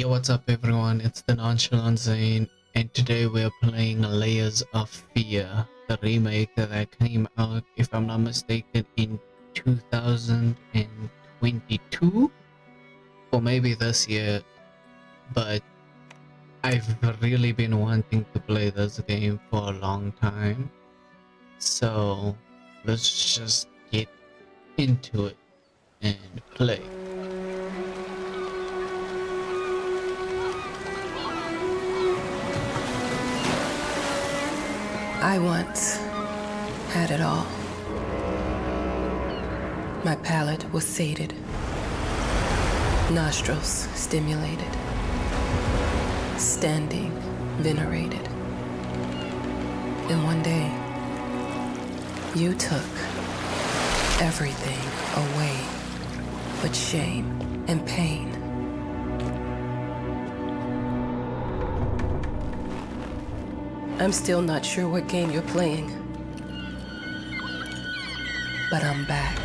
Yo, what's up everyone, it's the Nonchalant Zane, and today we're playing Layers of Fear, the remake that came out, if I'm not mistaken, in 2022? Or maybe this year, but I've really been wanting to play this game for a long time, so let's just get into it and play. I once had it all. My palate was sated, nostrils stimulated, standing venerated. And one day, you took everything away but shame and pain. I'm still not sure what game you're playing, but I'm back.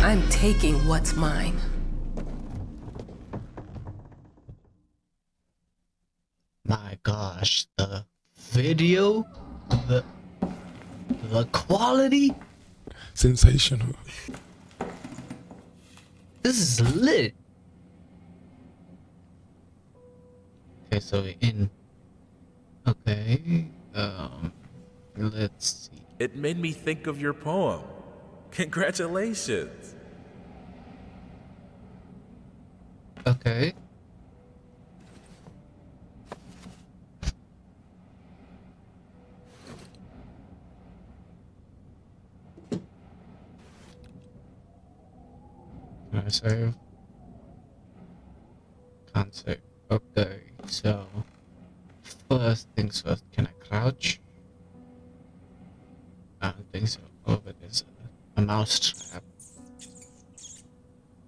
I'm taking what's mine. My gosh, the video, the quality, sensational. this is lit. Okay, so we're in. Okay, let's see. It made me think of your poem. Congratulations. Okay. Can I save? Can't save. Okay, so first things first, can I crouch? I don't think so. Oh, but there's a mouse trap.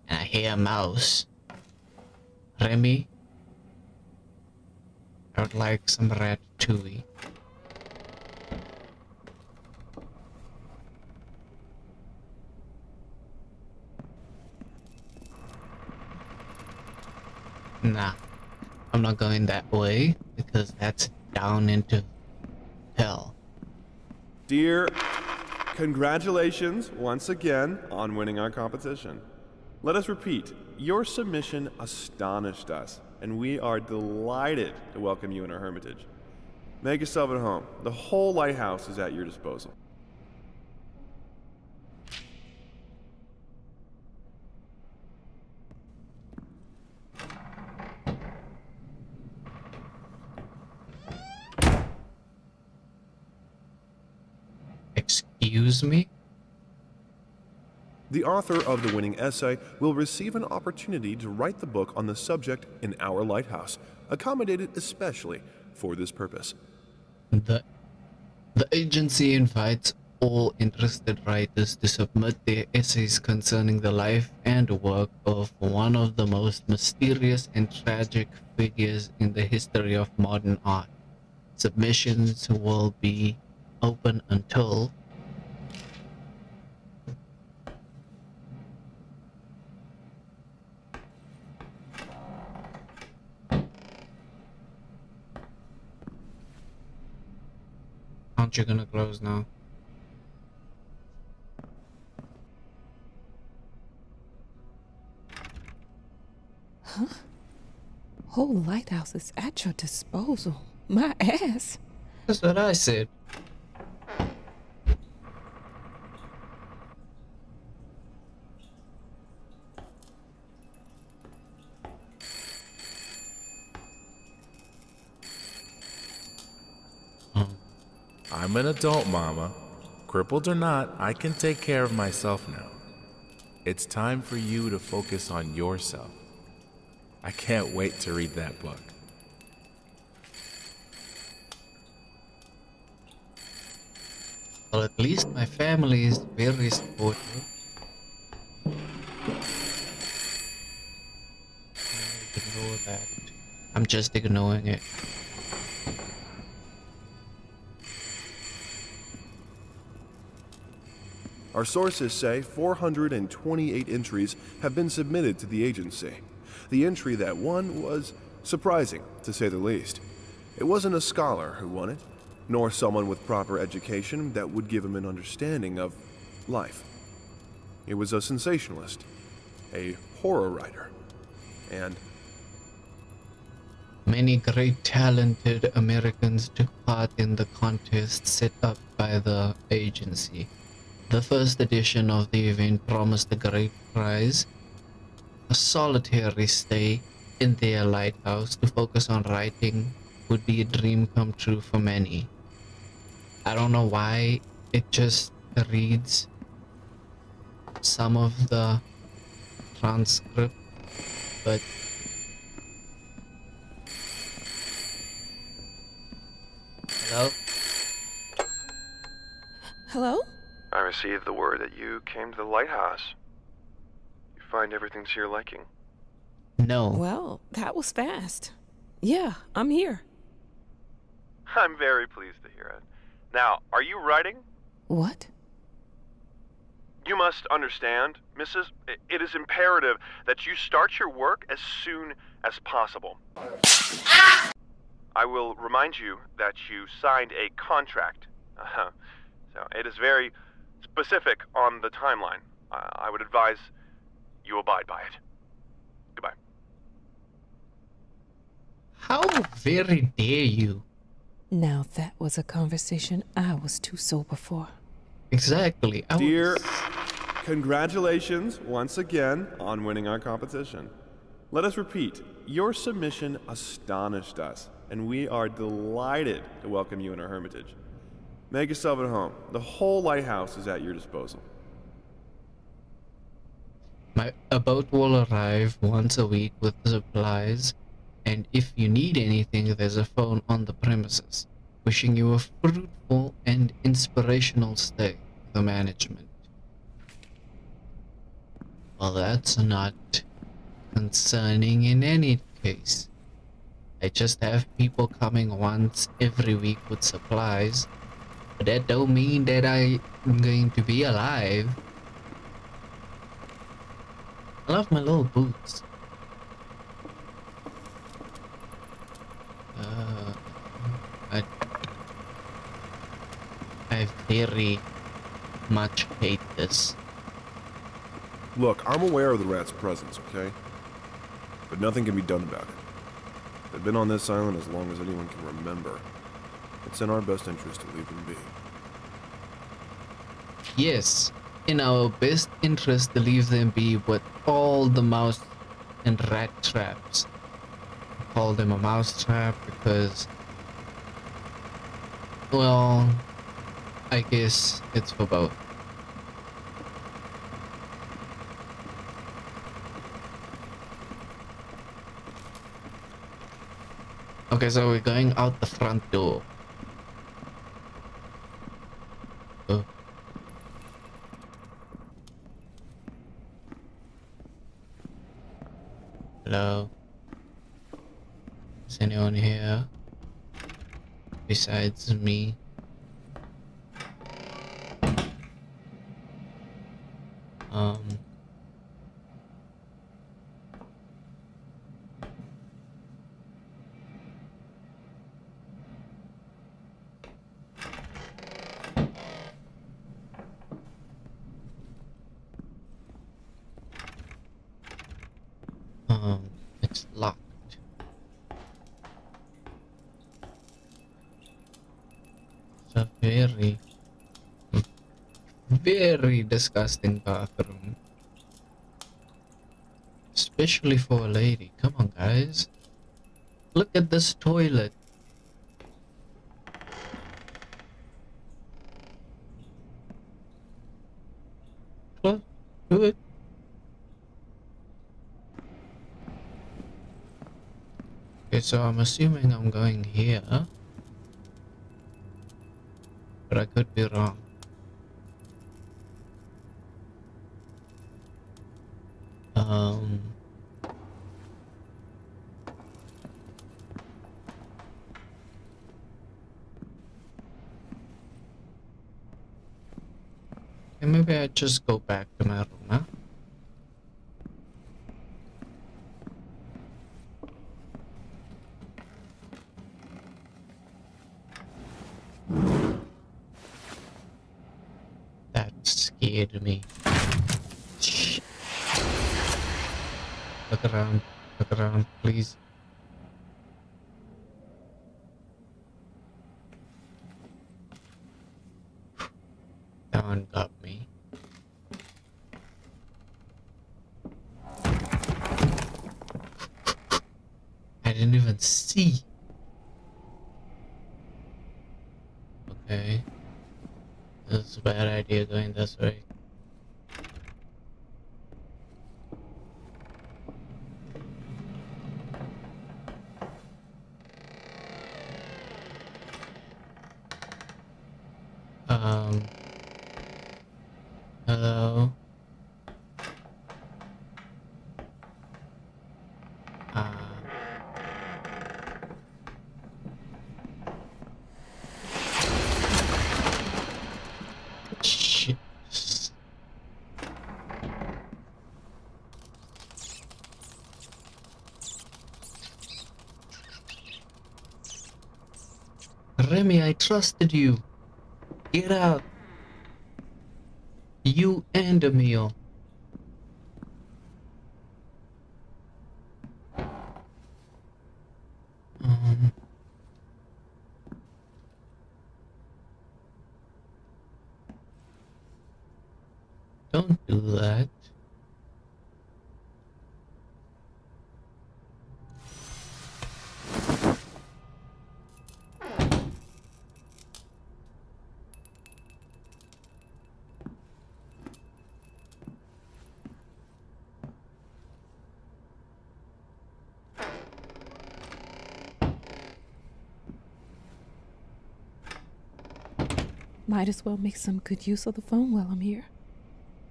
And I hear a mouse. Remy, I would like some ratatouille. Nah, I'm not going that way because that's down into hell. Dear, congratulations once again on winning our competition. Let us repeat, your submission astonished us, and we are delighted to welcome you in our hermitage. Make yourself at home. The whole lighthouse is at your disposal. Excuse me? The author of the winning essay will receive an opportunity to write the book on the subject in our lighthouse, accommodated especially for this purpose. The agency invites all interested writers to submit their essays concerning the life and work of one of the most mysterious and tragic figures in the history of modern art. Submissions will be open until aren't you gonna close now? Huh? Whole lighthouse is at your disposal. My ass. That's what I said. I'm an adult, Mama. Crippled or not, I can take care of myself now. It's time for you to focus on yourself. I can't wait to read that book. Well, at least my family is very supportive. Ignore that. I'm just ignoring it. Our sources say 428 entries have been submitted to the agency. The entry that won was surprising, to say the least. It wasn't a scholar who won it, nor someone with proper education that would give him an understanding of life. It was a sensationalist, a horror writer, and many great talented Americans took part in the contest set up by the agency. The first edition of the event promised a great prize, a solitary stay in their lighthouse to focus on writing would be a dream come true for many. I don't know why it just reads some of the transcript, but hello? Hello? I received the word that you came to the lighthouse. You find everything to your liking. No. Well, that was fast. Yeah, I'm here. I'm very pleased to hear it. Now, are you writing? What? You must understand, Mrs. It is imperative that you start your work as soon as possible. I will remind you that you signed a contract. So it is very specific on the timeline. I would advise you abide by it. Goodbye. How very dare you? Now that was a conversation I was too sober for. Exactly. Dear, congratulations once again on winning our competition. Let us repeat, your submission astonished us, and we are delighted to welcome you in our hermitage. Make yourself at home. The whole lighthouse is at your disposal. A boat will arrive once a week with supplies, and if you need anything, there's a phone on the premises. Wishing you a fruitful and inspirational stay, the management. Well, that's not concerning in any case. I just have people coming once every week with supplies, but that don't mean that I'm going to be alive. I love my little boots. I very much hate this. Look, I'm aware of the rat's presence, okay? But nothing can be done about it. They've been on this island as long as anyone can remember. It's in our best interest to leave them be. Yes, in our best interest to leave them be with all the mouse and rat traps. I call them a mouse trap because, well, I guess it's for both. Okay, so we're going out the front door. Oh. Hello? Is anyone here? Besides me? It's locked. It's a very disgusting bathroom. Especially for a lady. Come on, guys. Look at this toilet. Okay, so I'm assuming I'm going here, but I could be wrong. And maybe I just go back to my room, huh? That scared me. Shit. Look around, please. That one got me. I didn't even see. Okay. This is a bad idea going this way. Hello? Shit. Remy, I trusted you. Get out. You and Emil. Don't do that. Might as well make some good use of the phone while I'm here.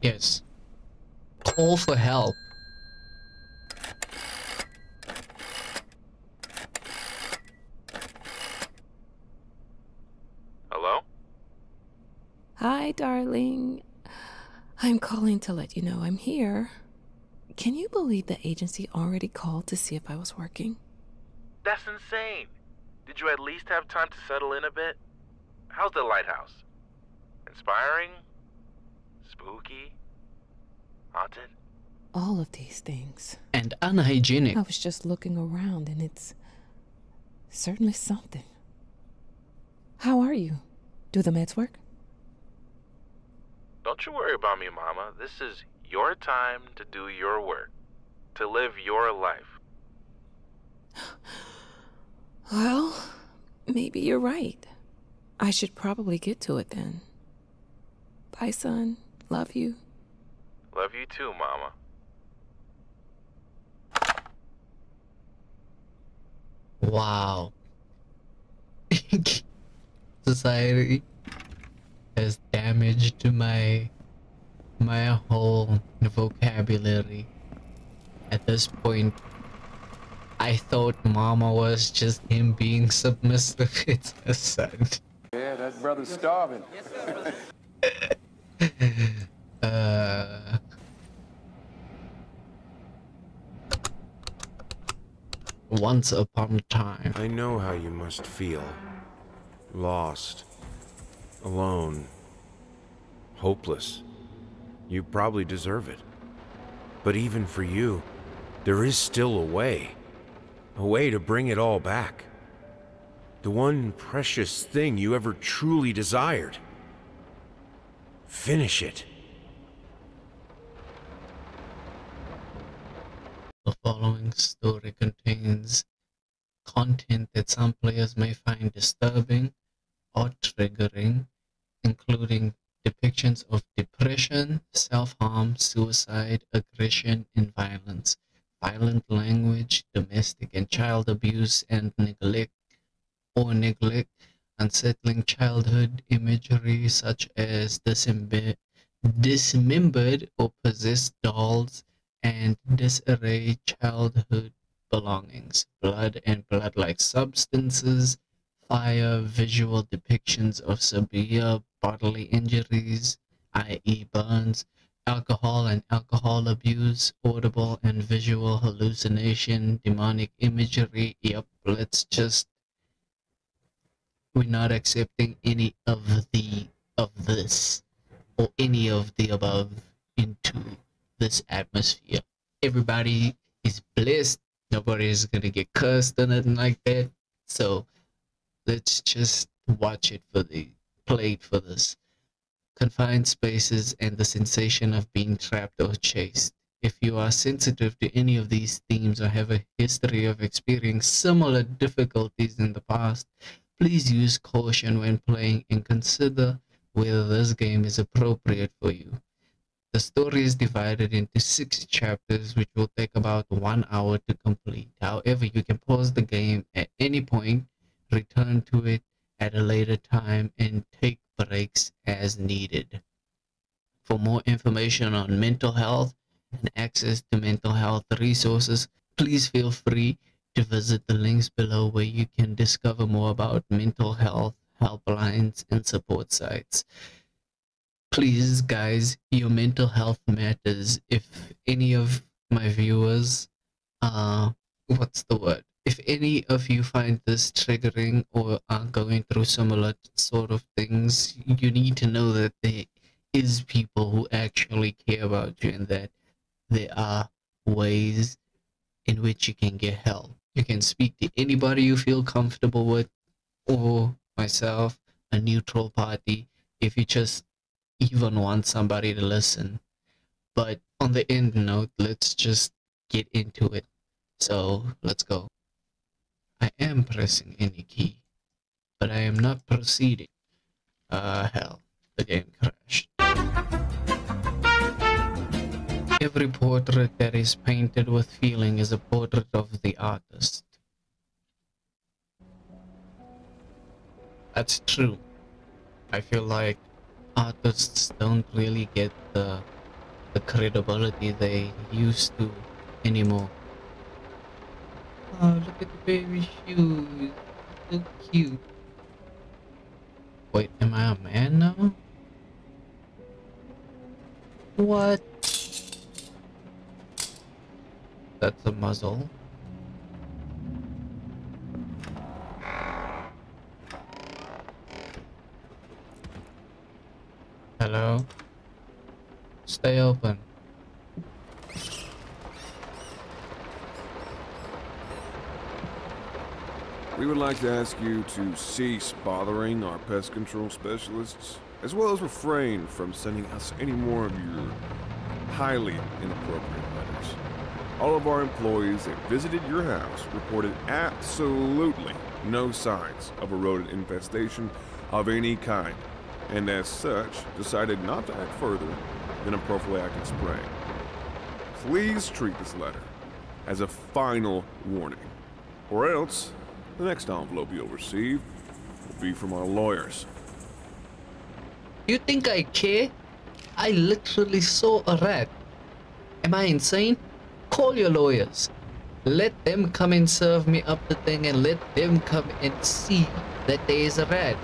Yes. Call for help. Hello? Hi, darling. I'm calling to let you know I'm here. Can you believe the agency already called to see if I was working? That's insane. Did you at least have time to settle in a bit? How's the lighthouse? Inspiring? Spooky? Haunted? All of these things. And unhygienic. I was just looking around and it's certainly something. How are you? Do the meds work? Don't you worry about me, Mama. This is your time to do your work. To live your life. Well, maybe you're right. I should probably get to it then. Bye, son. Love you. Love you too, Mama. Wow. Society has damaged my whole vocabulary. At this point, I thought Mama was just him being submissive. It's a son. Yeah, that brother's starving. Once upon a time. I know how you must feel. Lost. Alone. Hopeless. You probably deserve it. But even for you, there is still a way. A way to bring it all back. The one precious thing you ever truly desired. Finish it. The following story contains content that some players may find disturbing or triggering, including depictions of depression, self-harm, suicide, aggression, and violence. violent language, domestic and child abuse and neglect, unsettling childhood imagery such as dismembered or possessed dolls, and disarray childhood belongings, blood and blood-like substances, fire, visual depictions of severe bodily injuries, i.e. burns, alcohol and alcohol abuse, audible and visual hallucination, demonic imagery. Yep, we're not accepting any of this or any of the above into this atmosphere. Everybody is blessed. Nobody is gonna get cursed or nothing like that. So let's just watch it for the played for this. Confined spaces and the sensation of being trapped or chased. If you are sensitive to any of these themes or have a history of experiencing similar difficulties in the past, please use caution when playing and consider whether this game is appropriate for you. The story is divided into 6 chapters, which will take about 1 hour to complete. However, you can pause the game at any point, return to it at a later time, and take breaks as needed. For more information on mental health and access to mental health resources, please feel free to visit the links below where you can discover more about mental health helplines and support sites. Please, guys, your mental health matters. If any of my viewers, if any of you find this triggering or are going through similar sort of things, you need to know that there is people who actually care about you and that there are ways in which you can get help. You can speak to anybody you feel comfortable with, or myself, a neutral party, if you just even want somebody to listen. But on the end note, let's just get into it. So let's go. I am pressing any key, but I am not proceeding. Hell, the game crashed. Every portrait that is painted with feeling is a portrait of the artist. That's true. I feel like artists don't really get the credibility they used to anymore. Oh, look at the baby shoes. So cute. Wait, am I a man now? What? That's a muzzle. Hello? Stay open. We would like to ask you to cease bothering our pest control specialists, as well as refrain from sending us any more of your highly inappropriate letters. All of our employees that visited your house reported absolutely no signs of a rodent infestation of any kind, and as such, decided not to act further than a prophylactic spray. Please treat this letter as a final warning, or else the next envelope you'll receive will be from our lawyers. You think I care? I literally saw a rat. Am I insane? Call your lawyers. Let them come and serve me up the thing and let them come and see that there is a rat.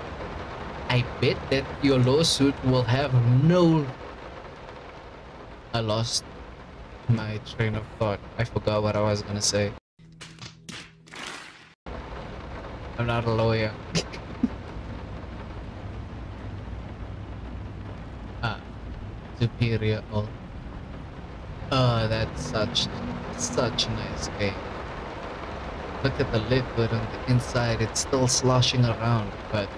I bet that your lawsuit will have no... I lost my train of thought. I forgot what I was gonna say. I'm not a lawyer. Superior. Oh, that's such a nice game. Look at the liquid on the inside. It's still sloshing around, but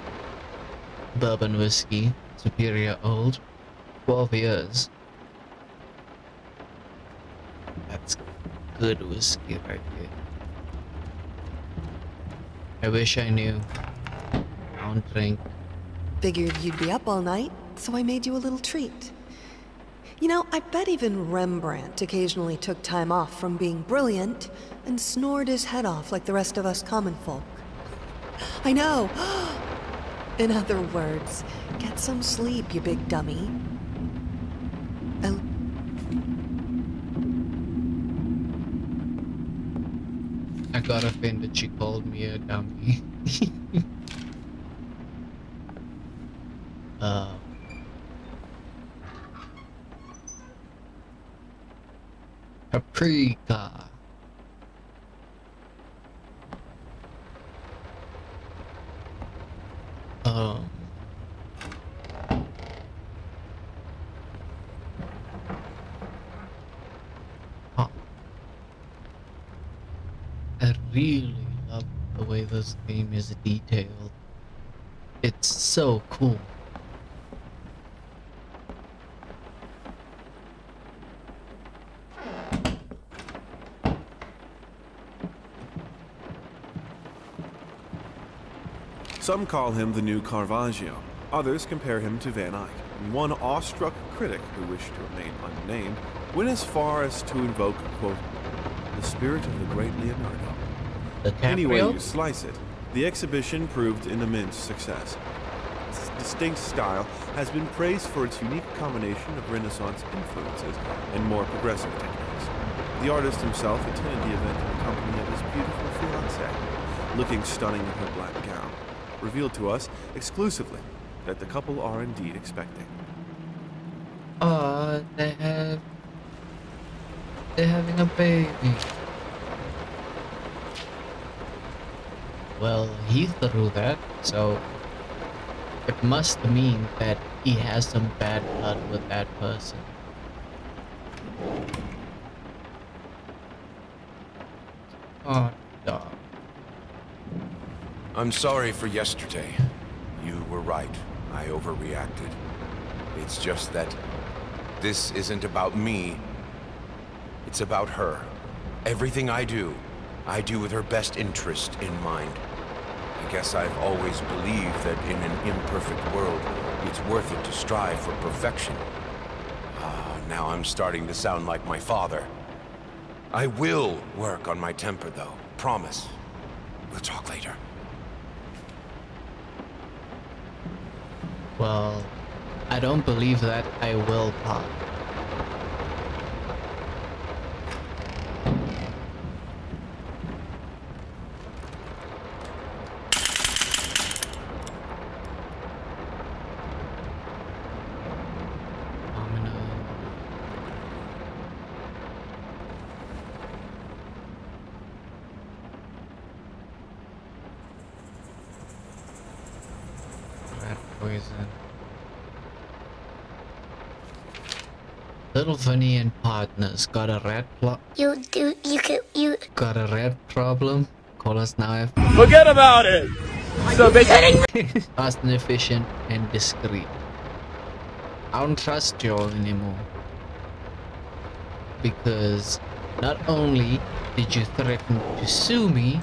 bourbon whiskey, Superior Old, 12 years. That's good whiskey right there. I wish I knew. I don't drink. Figured you'd be up all night, so I made you a little treat. You know, I bet even Rembrandt occasionally took time off from being brilliant and snored his head off like the rest of us common folk. I know! In other words, get some sleep, you big dummy. I got offended she called me a dummy. Paprika. I really love the way this game is detailed. It's so cool. Some call him the new Caravaggio. Others compare him to Van Eyck. And one awestruck critic who wished to remain unnamed went as far as to invoke, quote, the spirit of the great Leonardo. Any way you slice it, the exhibition proved an immense success. Its distinct style has been praised for its unique combination of Renaissance influences and more progressive techniques. The artist himself attended the event in the company of his beautiful fiancée, looking stunning in her black gown, revealed to us exclusively that the couple are indeed expecting. They're having a baby. Well, he threw that, so it must mean that he has some bad blood with that person. Oh, dog. I'm sorry for yesterday. You were right. I overreacted. It's just that this isn't about me. It's about her. Everything I do with her best interest in mind. I guess I've always believed that in an imperfect world, it's worth it to strive for perfection. Now I'm starting to sound like my father. I will work on my temper, though. Promise. We'll talk later. Well, I don't believe that I will, Pop. Poison. Little Funny and partners got a rat got a rat problem. Call us now. Forget about it. So basically, fast and efficient and discreet. I don't trust you all anymore because not only did you threaten to sue me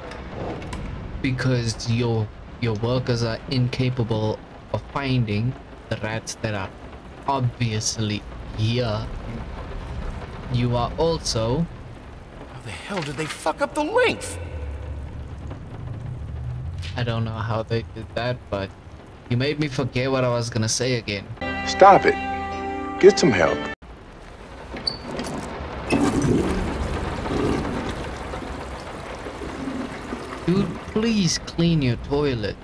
because your workers are incapable of finding the rats that are obviously here, you are also... How the hell did they fuck up the length? I don't know how they did that, but you made me forget what I was gonna say again. Stop it. Get some help. Dude, please clean your toilet.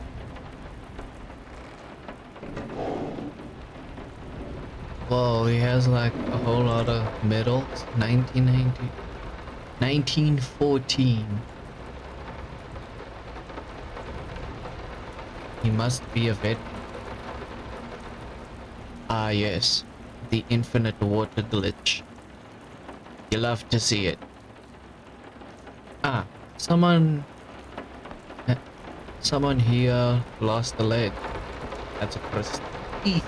Whoa, he has like a whole lot of medals. 1990, 1914. He must be a vet. Ah yes, the infinite water glitch. You love to see it. Ah, someone here lost a leg. That's a prosthetic.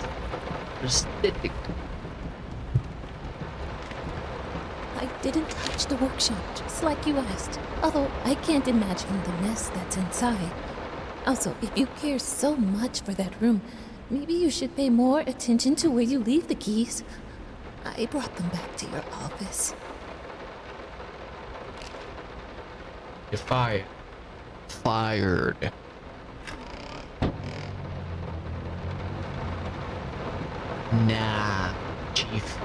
I didn't touch the workshop, just like you asked. Although I can't imagine the mess that's inside. Also, if you care so much for that room, maybe you should pay more attention to where you leave the keys. I brought them back to your office. You're fired. Fired. Nah, Chief.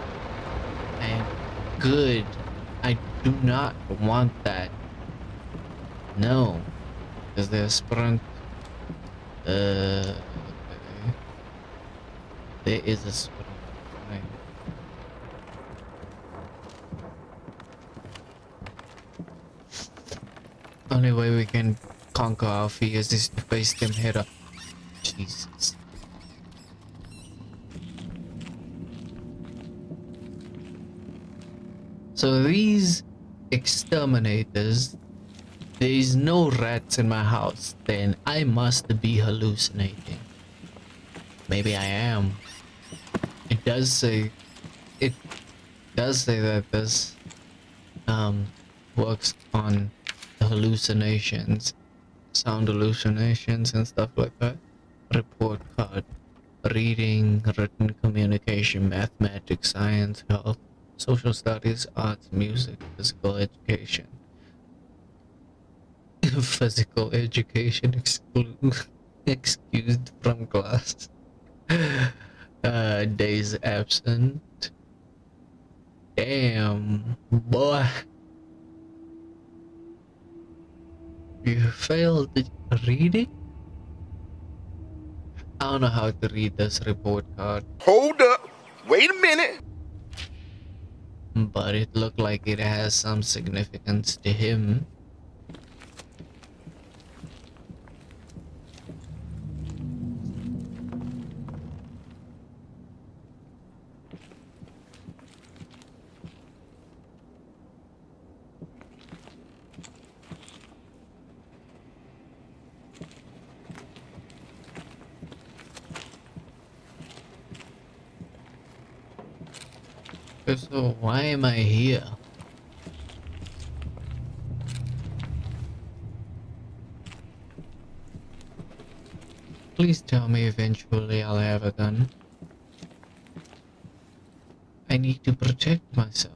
I am good. I do not want that. No. Is there a sprint? Okay. There is a sprint. Right. Only way we can conquer our fears is to face them head up. Jesus. So these exterminators, there is no rats in my house, then I must be hallucinating. Maybe I am. It does say that this works on hallucinations, sound hallucinations and stuff like that. Report card. Reading, written communication, mathematics, science, health, social studies, arts, music, physical education. Physical education excused from class. Days absent. Damn, boy. You failed reading? I don't know how to read this report card. Hold up. Wait a minute. But it looked like it has some significance to him. So why am I here? Please tell me eventually I'll have a gun. I need to protect myself.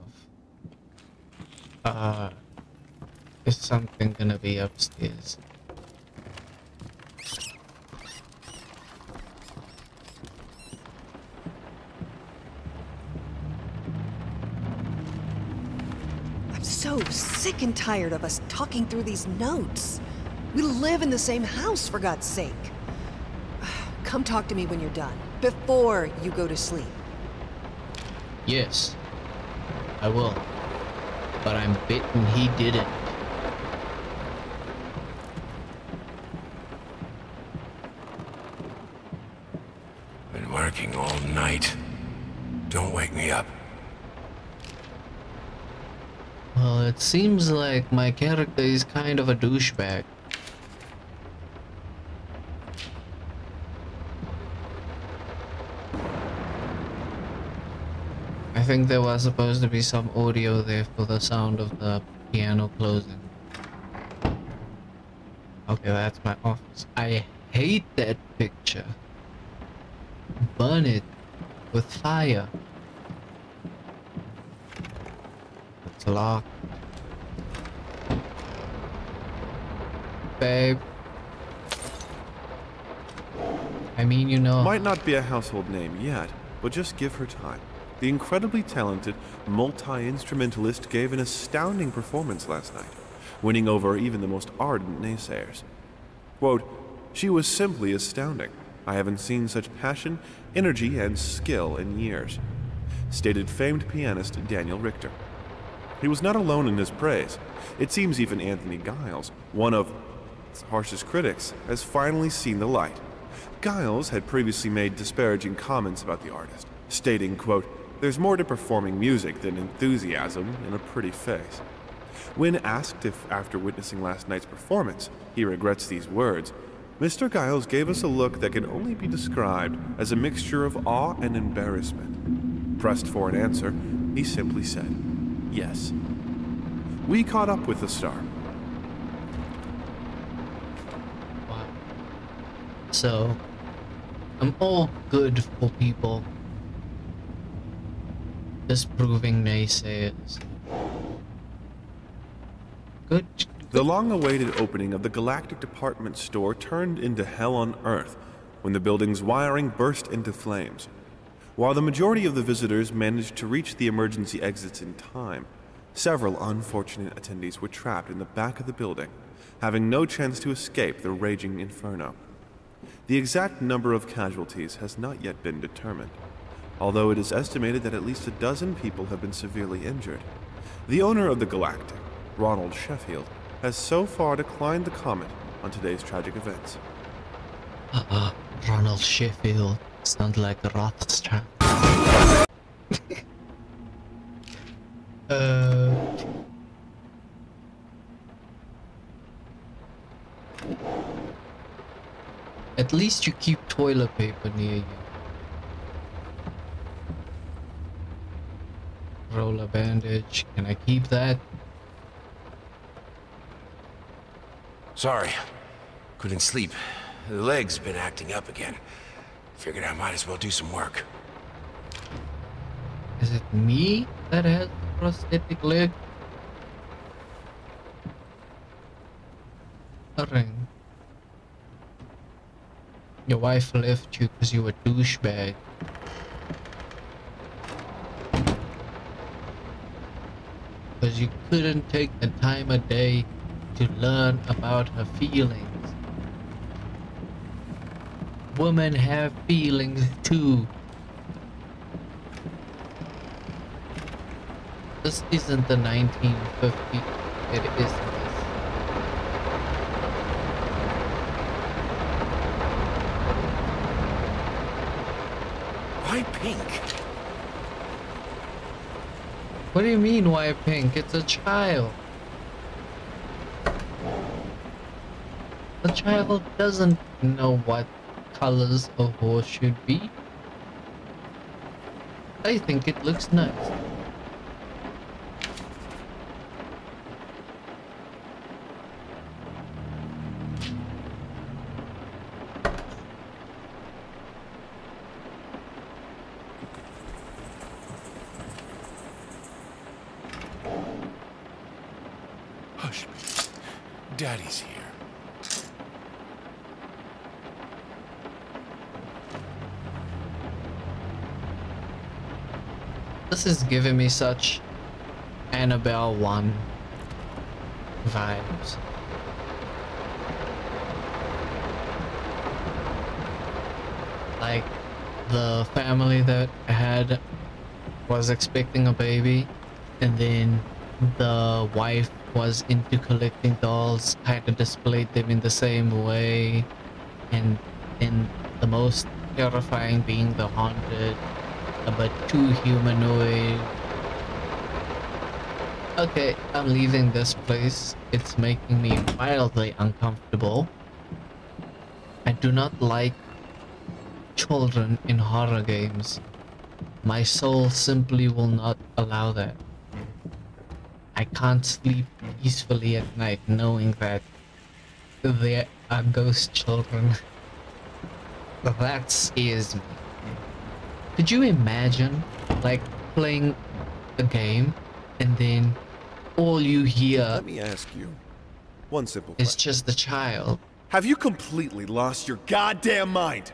Is something gonna be upstairs? So sick and tired of us talking through these notes. We live in the same house, for God's sake. Come talk to me when you're done, before you go to sleep. Yes, I will. But I'm bitten he didn't. Been working all night. Don't wake me up. Well, it seems like my character is kind of a douchebag. I think there was supposed to be some audio there for the sound of the piano closing. Okay, that's my office. I hate that picture. Burn it with fire. It's locked. Babe. I mean, you know. Might not be a household name yet, but just give her time. The incredibly talented multi-instrumentalist gave an astounding performance last night, winning over even the most ardent naysayers. Quote, "She was simply astounding. I haven't seen such passion, energy, and skill in years," stated famed pianist Daniel Richter. He was not alone in his praise. It seems even Anthony Giles, one of its harshest critics, has finally seen the light. Giles had previously made disparaging comments about the artist, stating, quote, "There's more to performing music than enthusiasm in a pretty face." When asked if, after witnessing last night's performance, he regrets these words, Mr. Giles gave us a look that can only be described as a mixture of awe and embarrassment. Pressed for an answer, he simply said, "Yes." We caught up with the star. Wow. So, I'm all good for people. disproving naysayers. Good. The long-awaited opening of the Galactic Department Store turned into hell on Earth when the building's wiring burst into flames. While the majority of the visitors managed to reach the emergency exits in time, several unfortunate attendees were trapped in the back of the building, having no chance to escape the raging inferno. The exact number of casualties has not yet been determined, although it is estimated that at least a dozen people have been severely injured. The owner of the Galactic, Ronald Sheffield, has so far declined to comment on today's tragic events. Ronald Sheffield sounds like a Rothschild. At least you keep toilet paper near you. Roller bandage. Can I keep that? Sorry. Couldn't sleep. The leg's been acting up again. Figured I might as well do some work. Is it me that has a prosthetic leg? A ring. Your wife left you because you were a douchebag. Because you couldn't take the time of day to learn about her feelings. Women have feelings too. This isn't the 1950s. It isn't. Why pink? What do you mean, why pink? It's a child. The child doesn't know what colors a horse should be. I think it looks nice. Hush. Daddy's here. This is giving me such Annabelle 1 vibes. Like the family that was expecting a baby, and then the wife was into collecting dolls, kind of displayed them in the same way, and then the most terrifying being the haunted, but too humanoid. Okay, I'm leaving this place. It's making me wildly uncomfortable. I do not like children in horror games. My soul simply will not allow that. I can't sleep peacefully at night knowing that there are ghost children. That scares me. Could you imagine, like, playing a game and then all you hear Let me ask you one simple is question. just the child? Have you completely lost your goddamn mind?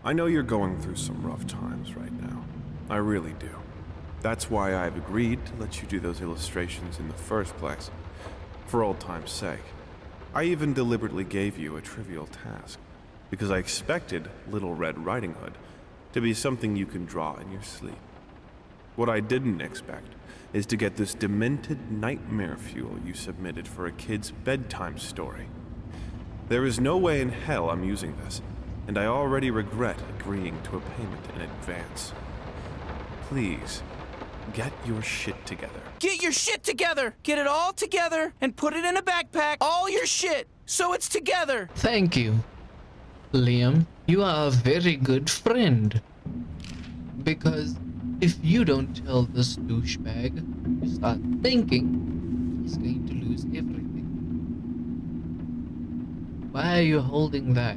I know you're going through some rough times right now. I really do. That's why I've agreed to let you do those illustrations in the first place. For old time's sake. I even deliberately gave you a trivial task, because I expected Little Red Riding Hood to be something you can draw in your sleep. What I didn't expect is to get this demented nightmare fuel you submitted for a kid's bedtime story. There is no way in hell I'm using this, and I already regret agreeing to a payment in advance. Please, get your shit together. Get your shit together! Get it all together and put it in a backpack, all your shit, so it's together! Thank you, Liam. You are a very good friend. Because if you don't tell this douchebag to start thinking, he's going to lose everything. Why are you holding that?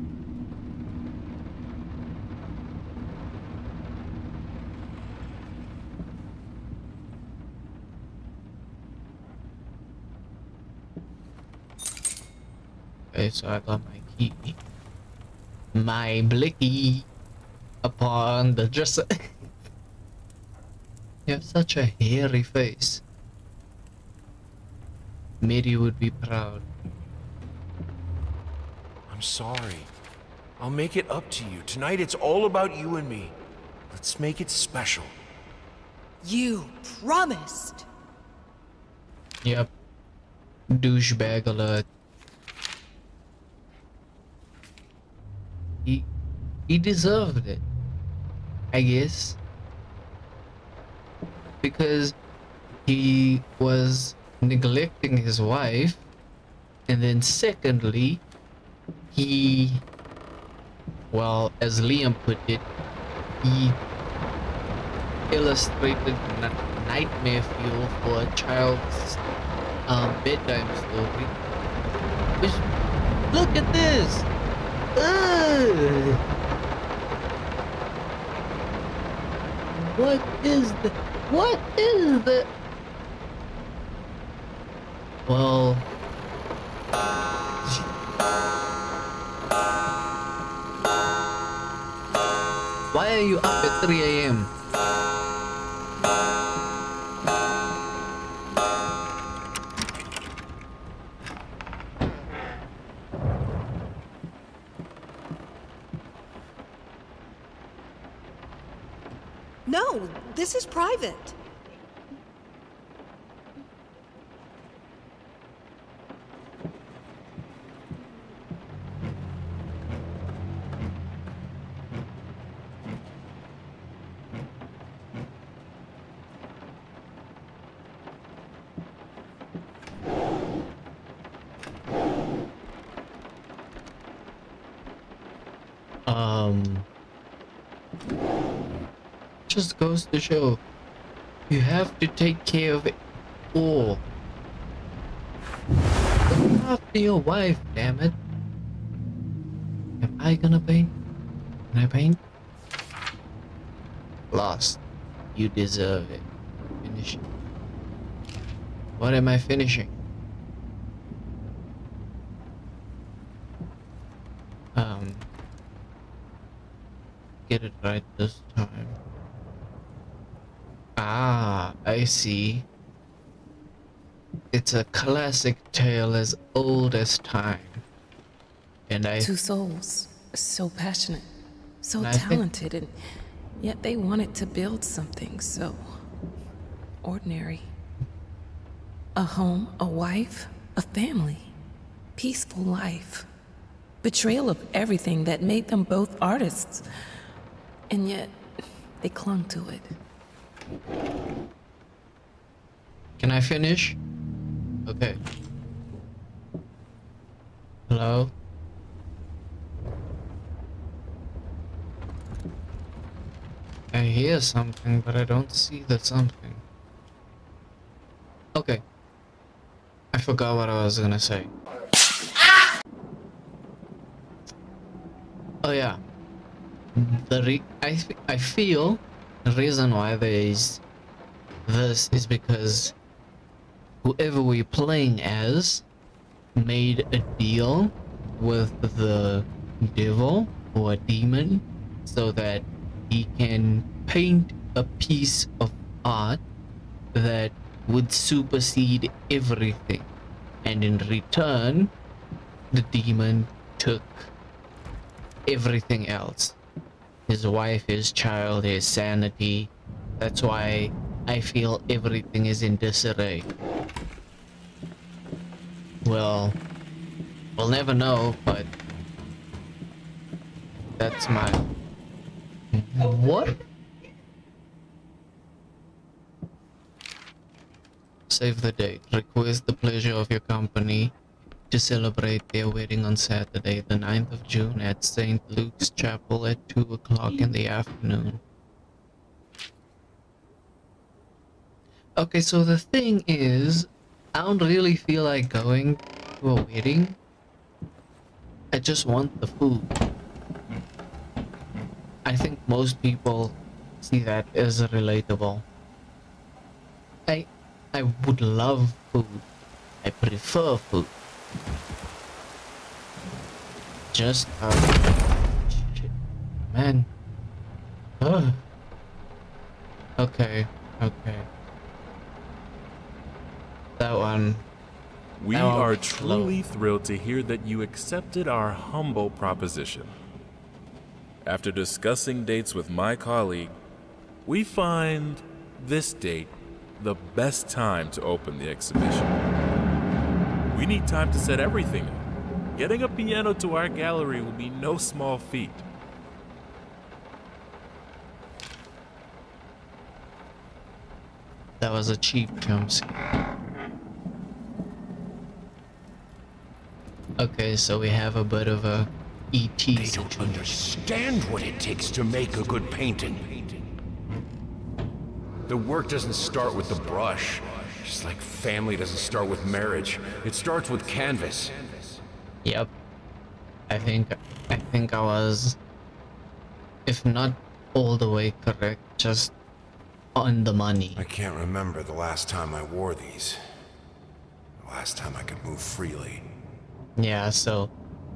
Okay, so I got my key. My blicky upon the dresser. You have such a hairy face. Mary would be proud. I'm sorry. I'll make it up to you. Tonight it's all about you and me. Let's make it special. You promised. Yep. Douchebag alert. He deserved it, I guess, because he was neglecting his wife, and then secondly, he, well, as Liam put it, he illustrated nightmare fuel for a child's bedtime story. Which, look at this! Ugh. What is the... What is the... Well... Why are you up at 3 a.m.? No, this is private. Just goes to show you have to take care of it all. Look after your wife, damn it. Am I gonna paint? Can I paint? Lost. You deserve it. Finish it. What am I finishing? Get it right this time. Ah, I see. It's a classic tale as old as time. And Two souls, so passionate, so And talented, and yet they wanted to build something so ordinary. A home, a wife, a family, peaceful life. Betrayal of everything that made them both artists. And yet, they clung to it. Can I finish? Okay. Hello? I hear something, but I don't see the something. Okay. I forgot what I was gonna say. Oh yeah. I feel the reason why there is this is because whoever we're playing as made a deal with the devil or a demon so that he can paint a piece of art that would supersede everything, and in return the demon took everything else. His wife, his child, his sanity. That's why I feel everything is in disarray. Well, we'll never know, but that's my... What? Save the date. Request the pleasure of your company to celebrate their wedding on Saturday, the 9th of June at St. Luke's Chapel at 2 o'clock in the afternoon. Okay, so the thing is, I don't really feel like going to a wedding. I just want the food. I think most people see that as relatable. I would love food. I prefer food. just shit, man. Ugh. Okay. That one. We That one are was slow. truly thrilled to hear that you accepted our humble proposition. After discussing dates with my colleague, we find this date the best time to open the exhibition. We need time to set everything up. Getting a piano to our gallery will be no small feat. That was a cheap jump scare. Okay, so we have a bit of a ET They don't situation. understand what it takes to make a good painting. The work doesn't start with the brush, just like family doesn't start with marriage. It starts with canvas. Yep. I think I was, if not all the way correct, just on the money. I can't remember the last time I wore these. The last time I could move freely. Yeah, so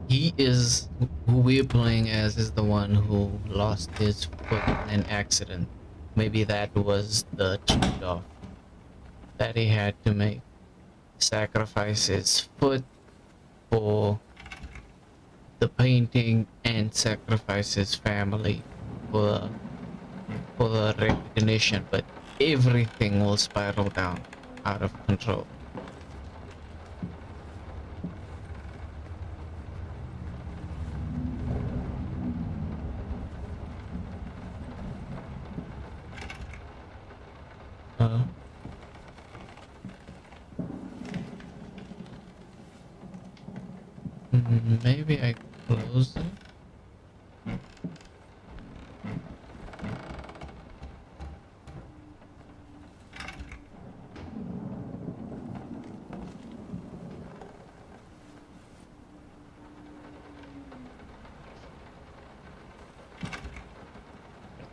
he is, who we're playing as is the one who lost his foot in an accident. Maybe that was the trade-off that he had to make. Sacrifice his foot for the painting and sacrifice his family for the recognition, but everything will spiral down out of control. Maybe I close it.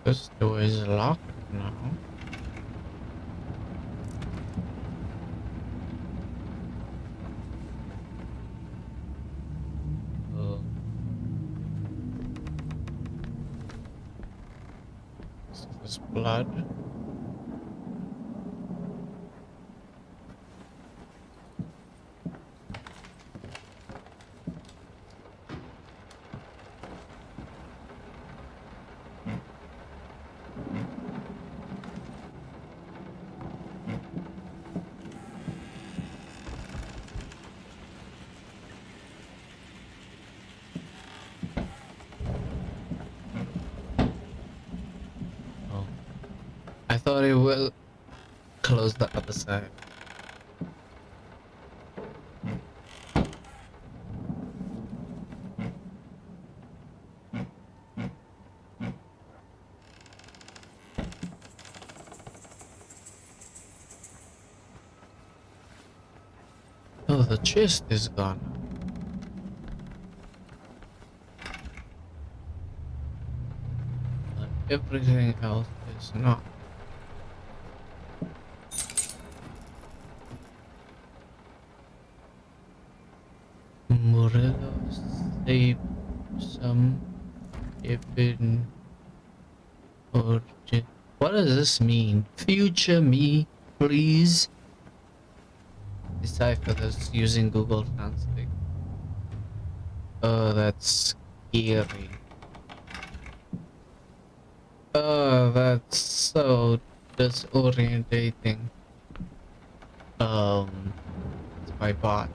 This door is locked now. This is blood. I thought it will close the other side. Oh, the chest is gone. But everything else is not. Morelos save some even urgent. What does this mean? Future me, please. Decipher this using Google Translate. Oh, that's scary. Oh, that's so disorientating. It's my bot.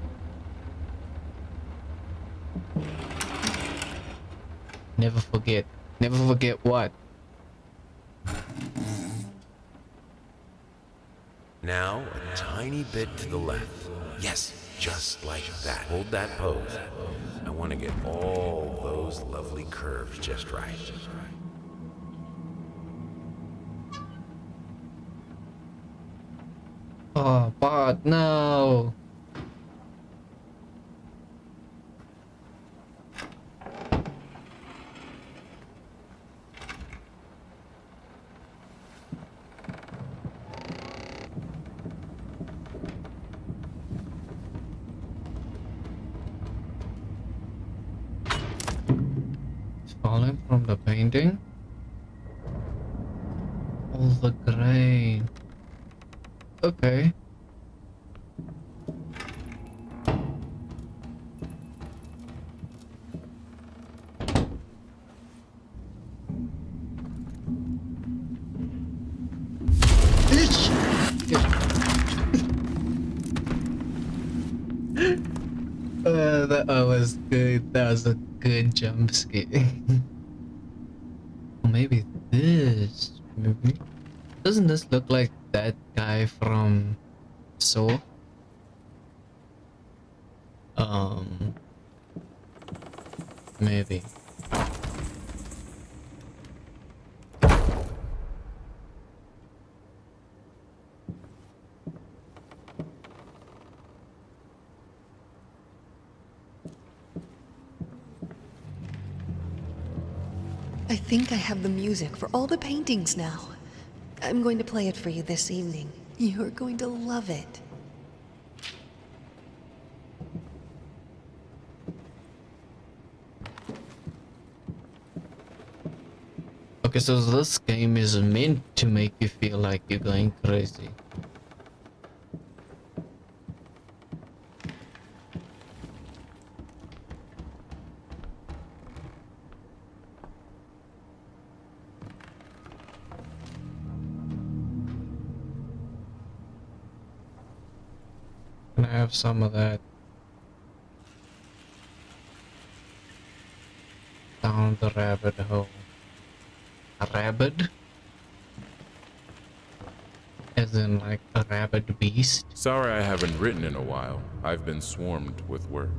Never forget. Never forget what? Now, a tiny bit to the left. Yes, just like that. Hold that pose. I want to get all those lovely curves just right. Oh, bot, no. Falling from the painting? All the grain. Okay. That was good. That was a good jump scare. Maybe this. Maybe. Doesn't this look like that guy from Saw? Maybe. I think I have the music for all the paintings now. I'm going to play it for you this evening. You're going to love it. Okay, so this game is meant to make you feel like you're going crazy. Can I have some of that? Down the rabbit hole. A rabbit? As in like a rabid beast? Sorry I haven't written in a while. I've been swarmed with work.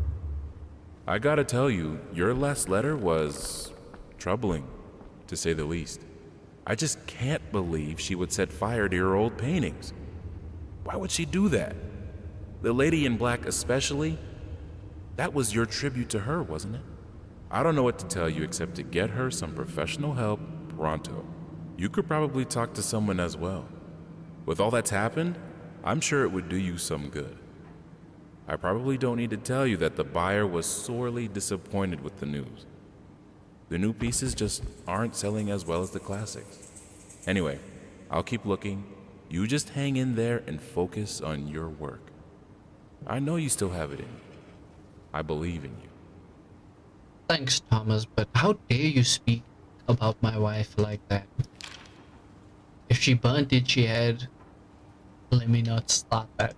I gotta tell you, your last letter was troubling, to say the least. I just can't believe she would set fire to your old paintings. Why would she do that? The lady in black especially? That was your tribute to her, wasn't it? I don't know what to tell you except to get her some professional help pronto. You could probably talk to someone as well. With all that's happened, I'm sure it would do you some good. I probably don't need to tell you that the buyer was sorely disappointed with the news. The new pieces just aren't selling as well as the classics. Anyway, I'll keep looking. You just hang in there and focus on your work. I know you still have it in you. I believe in you. Thanks, Thomas, but how dare you speak about my wife like that? If she burnt it, she had. Let me not start that.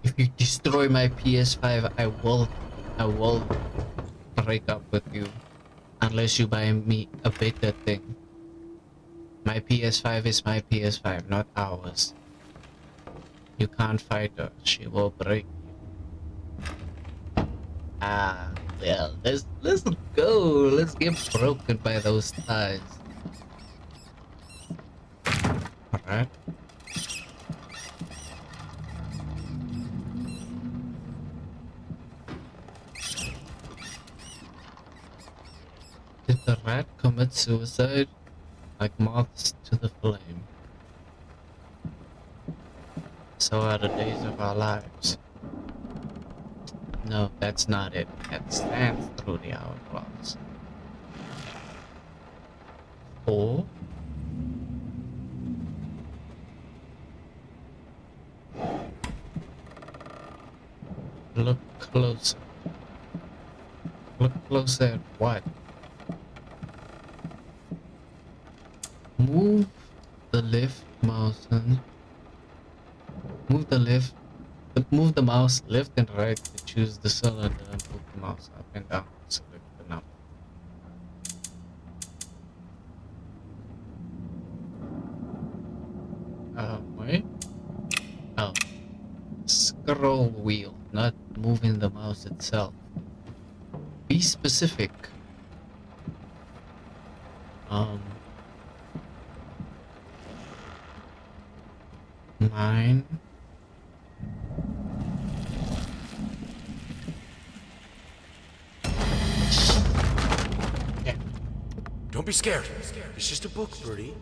If you destroy my PS5, I will break up with you. Unless you buy me a better thing. My PS5 is my PS5, not ours. You can't fight her. She will break you. Ah, well, let's go. Let's get broken by those ties. Alright. Did the rat commit suicide? Like moths to the flame. So are the days of our lives. No, that's not it. That stands through the hourglass. 4. Look closer. Look closer at what? Move the left mouse and move the mouse left and right to choose the cylinder and move the mouse up and down to select the number. Wait. Oh. Scroll wheel, not moving the mouse itself. Be specific. 9. Don't be scared. It's just a book, Birdie.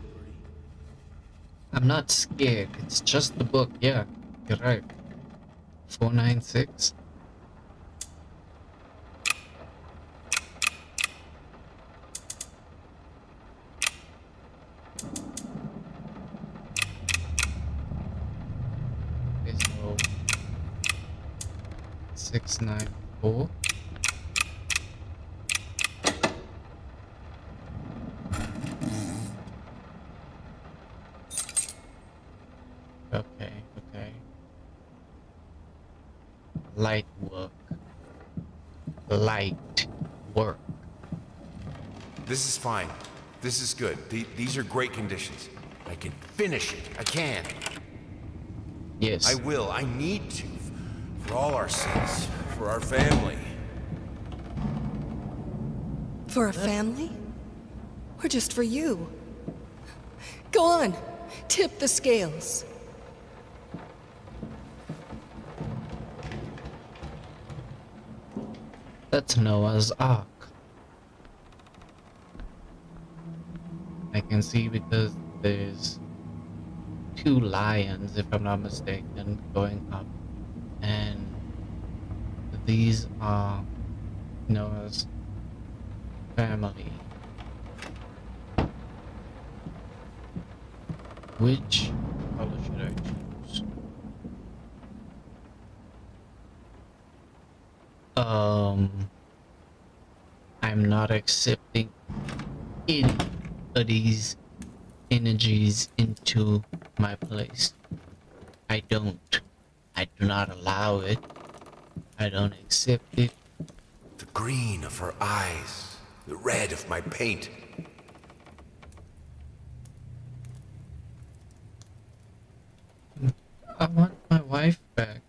I'm not scared. It's just the book. Yeah, you're right. 496. 694. Okay, okay. Light work. Light work. This is fine. This is good. These are great conditions. I can finish it. I can. Yes. I will. I need to. For all our sins. For our family. For a family? Or just for you? Go on. Tip the scales. That's Noah's Ark. I can see because there's 2 lions, if I'm not mistaken, going up. And these are Noah's family. Which color should I choose? I'm not accepting any of these energies into my place. I do not allow it. I don't accept it. The green of her eyes. The red of my paint. I want my wife back.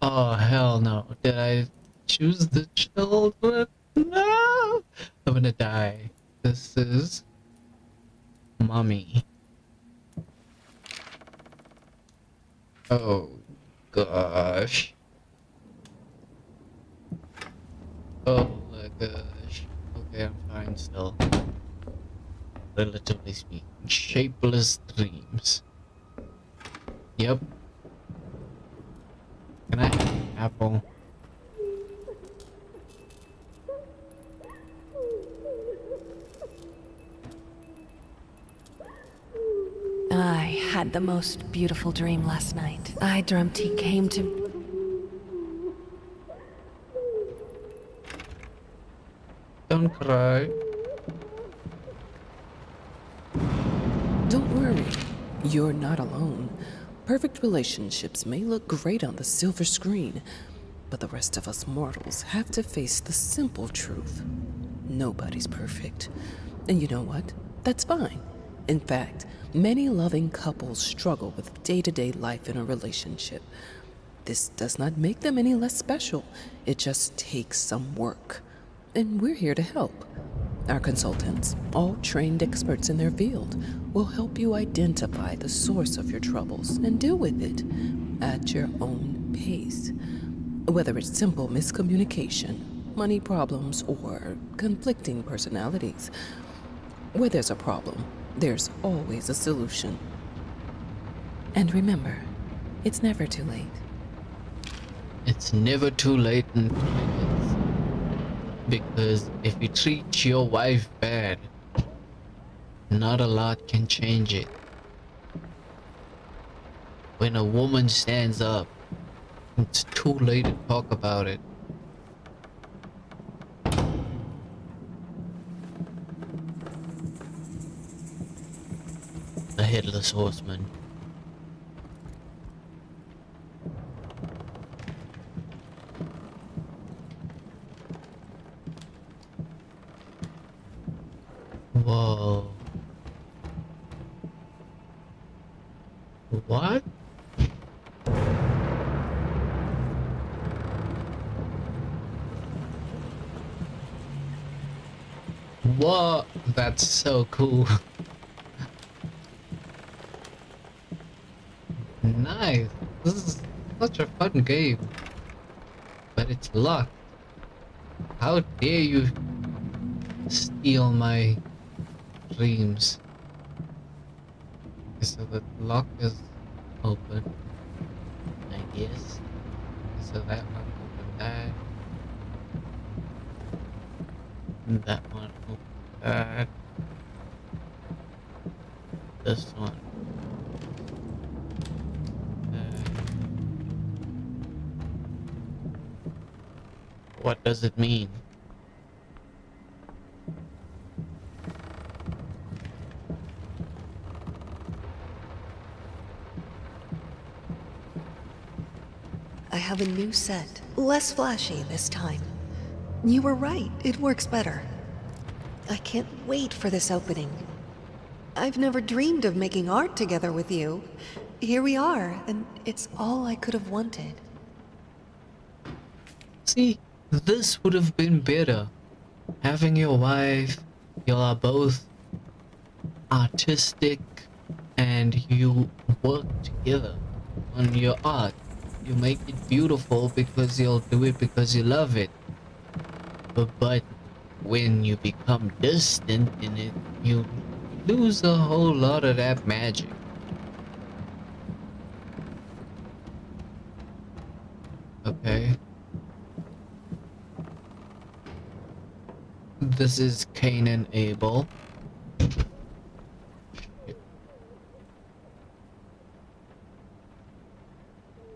Oh, hell no. Did I choose the children? No! I'm gonna die. This is Mommy. Oh, gosh. Oh my gosh. Okay, I'm fine still. Relatively speaking. Shapeless dreams. Yep. Can I have an apple? I had the most beautiful dream last night. I dreamt he came to... Don't cry. Don't worry. You're not alone. Perfect relationships may look great on the silver screen, but the rest of us mortals have to face the simple truth. Nobody's perfect. And you know what? That's fine. In fact, many loving couples struggle with day-to-day life in a relationship. This does not make them any less special. It just takes some work. And we're here to help. Our consultants, all trained experts in their field, will help you identify the source of your troubles and deal with it at your own pace. Whether it's simple miscommunication, money problems, or conflicting personalities, where there's a problem, there's always a solution. And remember, it's never too late. It's never too late in life. Because if you treat your wife bad, not a lot can change it. When a woman stands up, it's too late to talk about it. The Headless Horseman. Whoa. What? Whoa, that's so cool. Nice. This is such a fun game. But it's locked. How dare you steal my dreams? Okay, so the lock is open, I guess. So that one opened that. That one. That. This one. What does it mean? I have a new set. Less flashy this time. You were right, it works better. I can't wait for this opening. I've never dreamed of making art together with you. Here we are, and it's all I could have wanted. See, this would have been better. Having your wife, you are both artistic, and you work together on your art. You make it beautiful because you'll do it because you love it. But when you become distant in it, you lose a whole lot of that magic. Okay. This is Cain and Abel.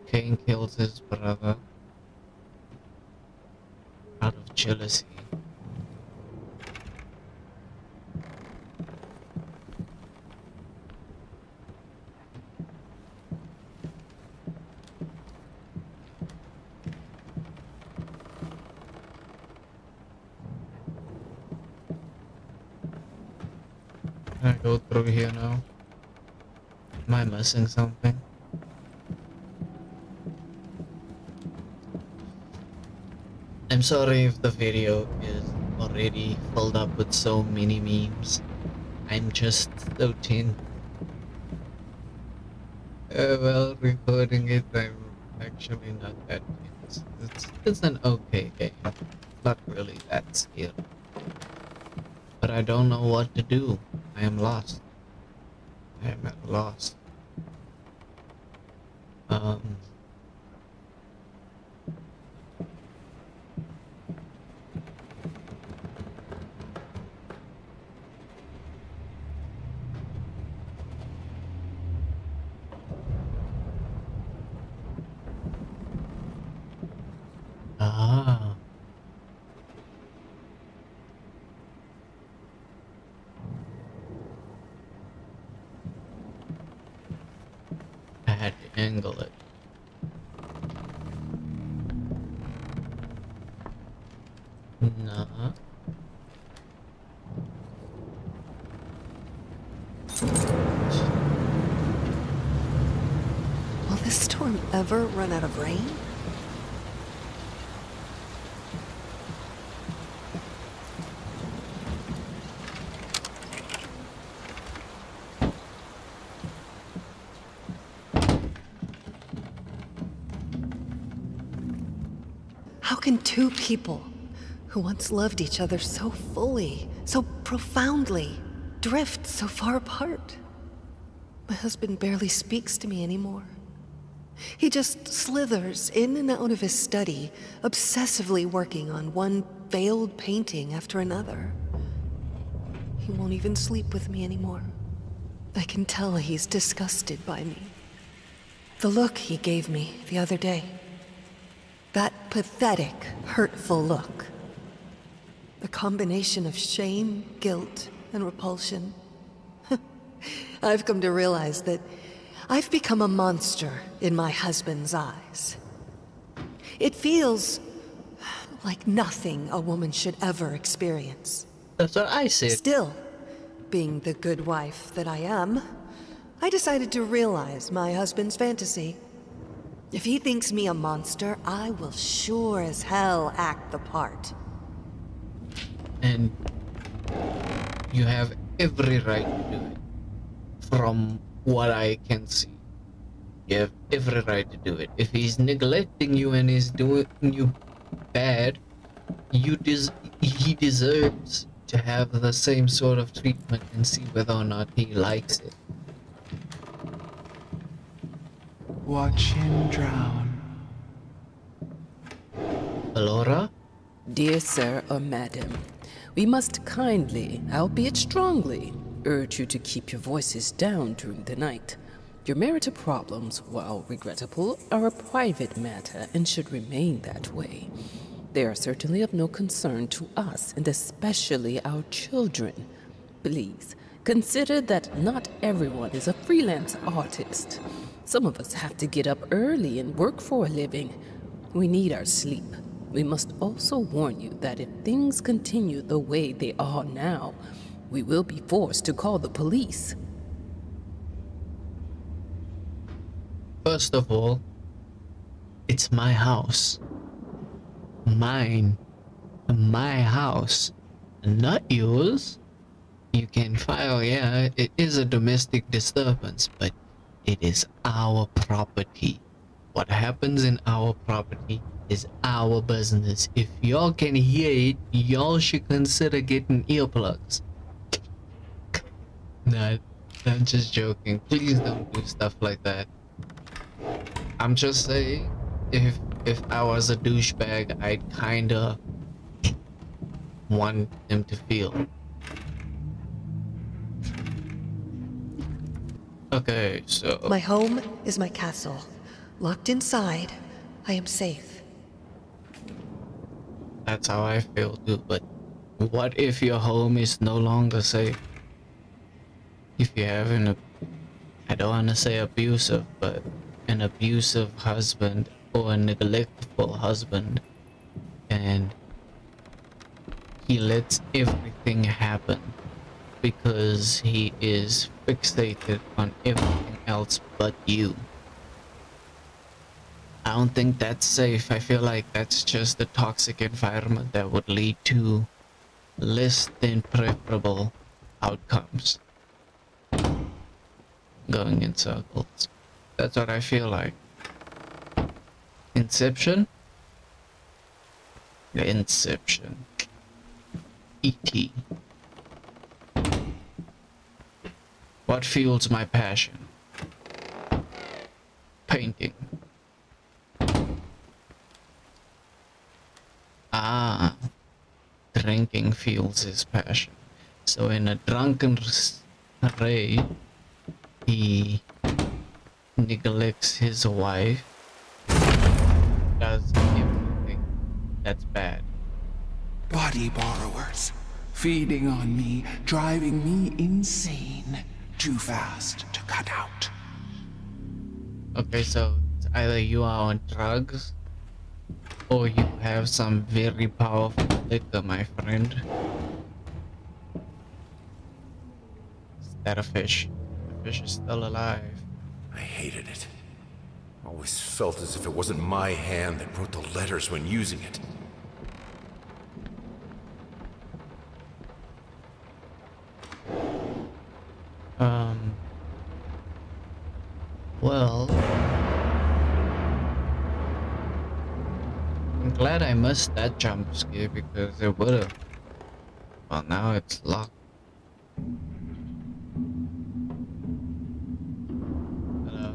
Cain kills his brother out of jealousy. Can I go through here now? Am I missing something? I'm sorry if the video is already filled up with so many memes. I'm just so tin. Well, recording it, I'm actually not that tin. It's an okay game. Not really that scary. But I don't know what to do. I am lost. I am at a loss. Ah. I had to angle it. Nah. Will this storm ever run out of rain? How can two people who once loved each other so fully, so profoundly, drift so far apart? My husband barely speaks to me anymore. He just slithers in and out of his study, obsessively working on one failed painting after another. He won't even sleep with me anymore. I can tell he's disgusted by me. The look he gave me the other day. That pathetic, hurtful look. A combination of shame, guilt, and repulsion. I've come to realize that I've become a monster in my husband's eyes. It feels like nothing a woman should ever experience. That's what I said. Still, being the good wife that I am, I decided to realize my husband's fantasy. If he thinks me a monster, I will sure as hell act the part. And you have every right to do it. From what I can see, you have every right to do it. If he's neglecting you and he's doing you bad, he deserves to have the same sort of treatment and see whether or not he likes it. Watch him drown. Alora? Dear sir or madam, We must kindly, albeit strongly, urge you to keep your voices down during the night. Your marital problems, while regrettable, are a private matter and should remain that way. They are certainly of no concern to us, and especially our children. Please, consider that not everyone is a freelance artist. Some of us have to get up early and work for a living. We need our sleep. We must also warn you that if things continue the way they are now, we will be forced to call the police. First of all, it's my house. Mine. My house. Not yours. You can file, yeah, it is a domestic disturbance, but it is our property. What happens in our property is our business. If y'all can hear it, y'all should consider getting earplugs. Nah, I'm just joking. Please don't do stuff like that. I'm just saying, if I was a douchebag, I'd kinda want them to feel. Okay, so... My home is my castle. Locked inside, I am safe. That's how I feel too, but what if your home is no longer safe? If you have I don't want to say abusive, but an abusive husband or a neglectful husband, and he lets everything happen because he is fixated on everything else but you. I don't think that's safe. I feel like that's just a toxic environment that would lead to less than preferable outcomes. Going in circles. That's what I feel like. Inception? Inception. E.T. What fuels my passion? Painting. Ah, drinking fuels his passion. So in a drunken rage, he neglects his wife, does everything that's bad. Body borrowers, feeding on me, driving me insane, too fast to cut out. Okay, so it's either you are on drugs, or you have some very powerful liquor, my friend. Is that a fish? The fish is still alive. I hated it. Always felt as if it wasn't my hand that wrote the letters when using it. Well, I'm glad I missed that jump scare because it would've. Well, now it's locked. Hello.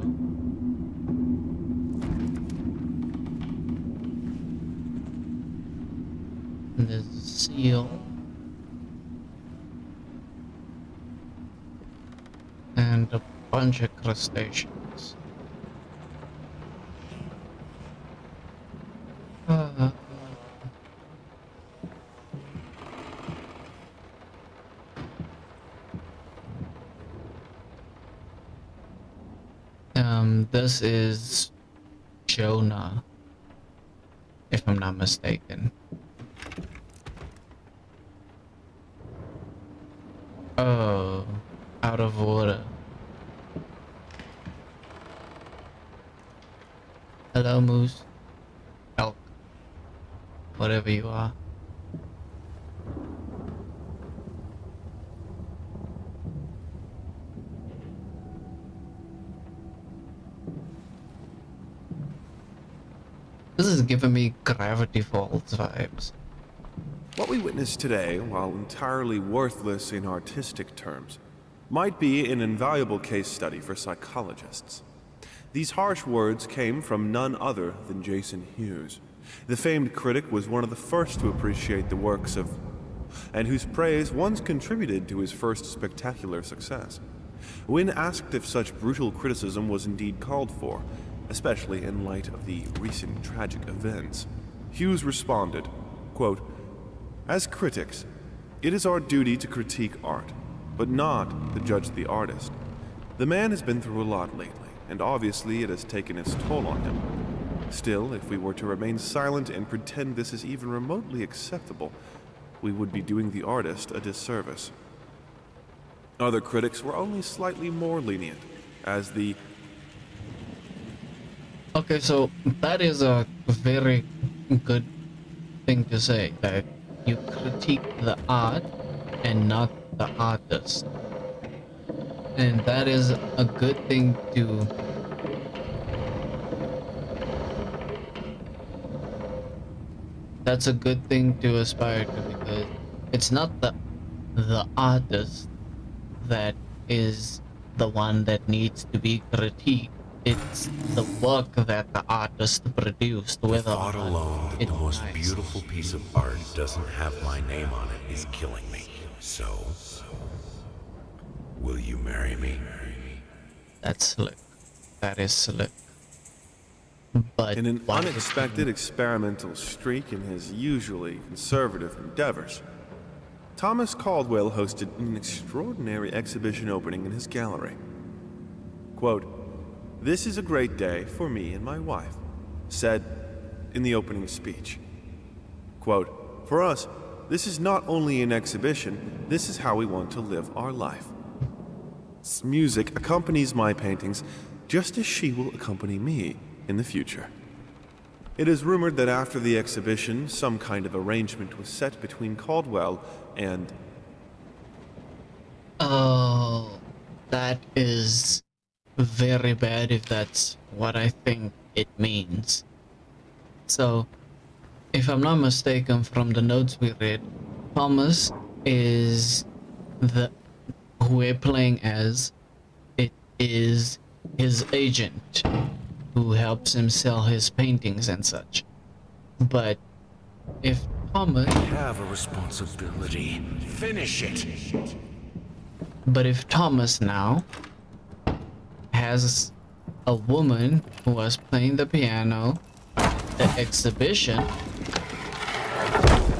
And there's a seal. And a bunch of crustaceans. This is Jonah, if I'm not mistaken. Oh, out of water. Hello, moose. Elk. Whatever you are. This is giving me Gravity Falls vibes. What we witnessed today, while entirely worthless in artistic terms, might be an invaluable case study for psychologists. These harsh words came from none other than Jason Hughes. The famed critic was one of the first to appreciate the works of and whose praise once contributed to his first spectacular success. When asked if such brutal criticism was indeed called for, especially in light of the recent tragic events, Hughes responded, quote, "As critics, it is our duty to critique art, but not to judge the artist. The man has been through a lot lately, and obviously it has taken its toll on him. Still, if we were to remain silent and pretend this is even remotely acceptable, we would be doing the artist a disservice." Other critics were only slightly more lenient, as the... Okay, so that is a very good thing to say, that you critique the art and not the artist. And that is a good thing to... That's a good thing to aspire to, because it's not the artist that is the one that needs to be critiqued. It's the work that the artist produced. The thought alone that the most beautiful piece of art doesn't have my name on it is killing me. So, will you marry me? That's slick. That is slick. But in an unexpected experimental streak in his usually conservative endeavors, Thomas Caldwell hosted an extraordinary exhibition opening in his gallery. Quote, "This is a great day for me and my wife," said in the opening speech. Quote, "For us, this is not only an exhibition, this is how we want to live our life. Music accompanies my paintings just as she will accompany me in the future." It is rumored that after the exhibition, some kind of arrangement was set between Caldwell and... Oh, that is very bad if that's what I think it means. So, if I'm not mistaken from the notes we read, Thomas is who we're playing as. It is his agent who helps him sell his paintings and such. But if Thomas... I have a responsibility. Finish it! But if Thomas now has a woman who was playing the piano at the exhibition,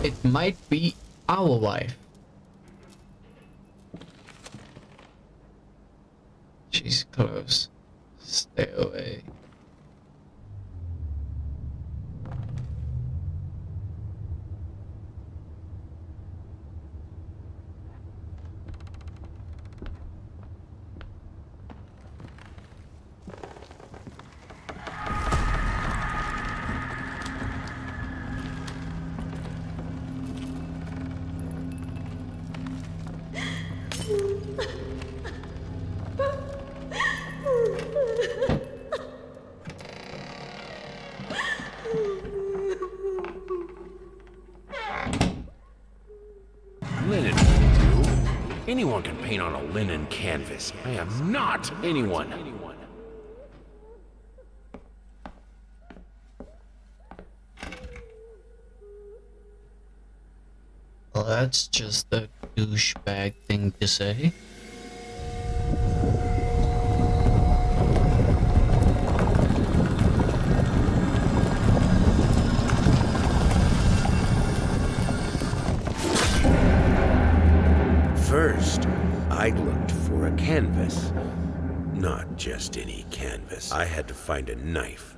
it might be our wife. She's close. Stay away. Linen will do. Anyone can paint on a linen canvas. I am not anyone. Well, that's just a douchebag thing to say. First, I looked for a canvas. Not just any canvas. I had to find a knife.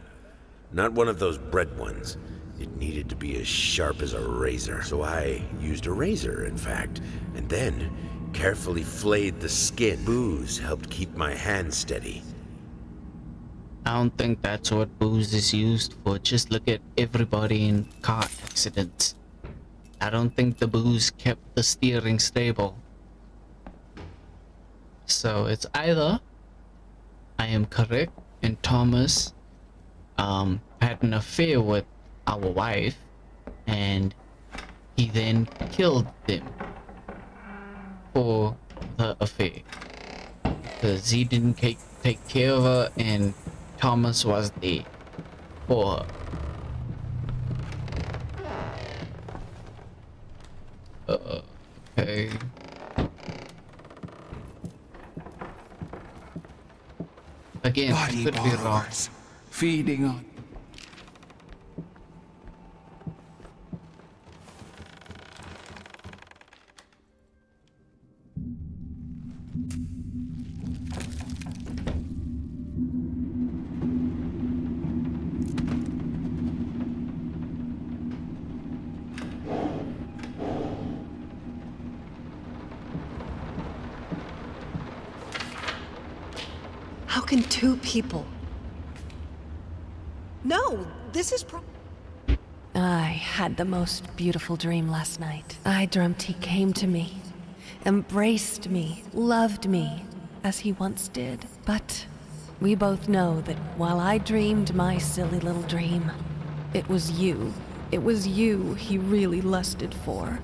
Not one of those bread ones. It needed to be as sharp as a razor. So I used a razor, in fact, and then carefully flayed the skin. Booze helped keep my hand steady. I don't think that's what booze is used for. Just look at everybody in car accidents. I don't think the booze kept the steering stable. So it's either I am correct and Thomas had an affair with our wife and he then killed them for the affair because he didn't take care of her and Thomas was there for her. Okay. Again, I Body could be wrong. borrowers, feeding on. How can two people? No, this is I had the most beautiful dream last night. I dreamt he came to me, embraced me, loved me, as he once did. But we both know that while I dreamed my silly little dream, it was you. It was you he really lusted for.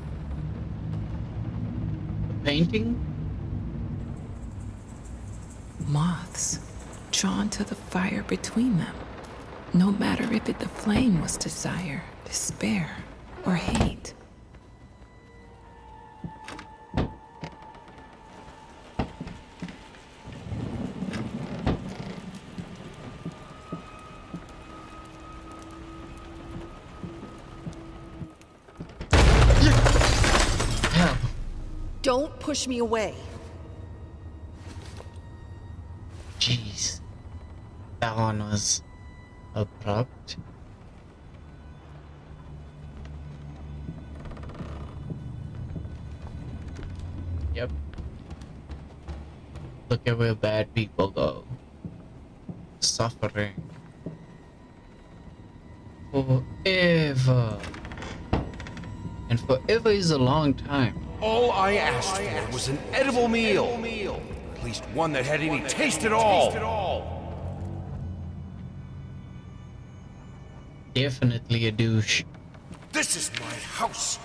Painting? Moths, drawn to the fire between them. No matter if the flame was desire, despair, or hate. Hell. Don't push me away. Jeez. That one was abrupt. Yep. Look at where bad people go. Suffering. Forever. And forever is a long time. All I asked for was an edible meal. At least one that had any taste at all. Definitely a douche. This is my house.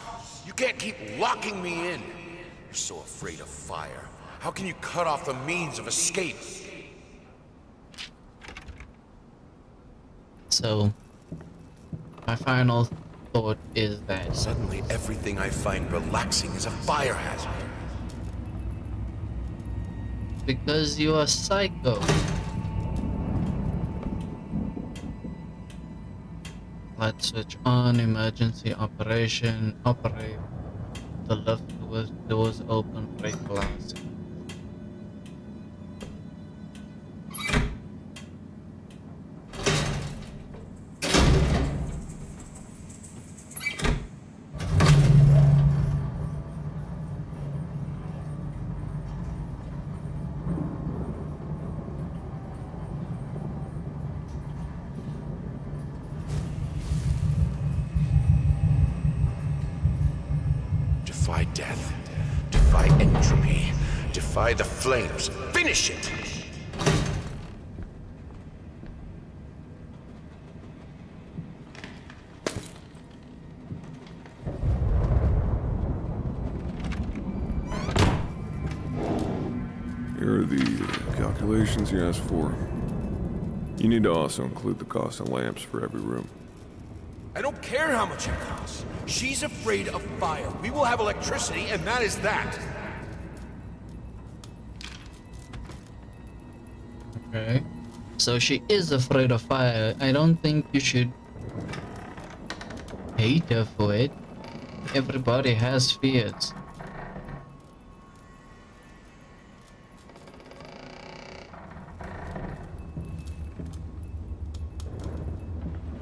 You can't keep locking me in. You're so afraid of fire. How can you cut off the means of escape? So, my final thought is that Suddenly everything I find relaxing is a fire hazard. because you are psycho. Let's switch on emergency operation. Operate the lift with doors open, break glass. Defy death. Defy entropy. Defy the flames. Finish it! Here are the calculations you asked for. You need to also include the cost of lamps for every room. I don't care how much it costs. She's afraid of fire. We will have electricity, and that is that. Okay. So she is afraid of fire. I don't think you should hate her for it. Everybody has fears.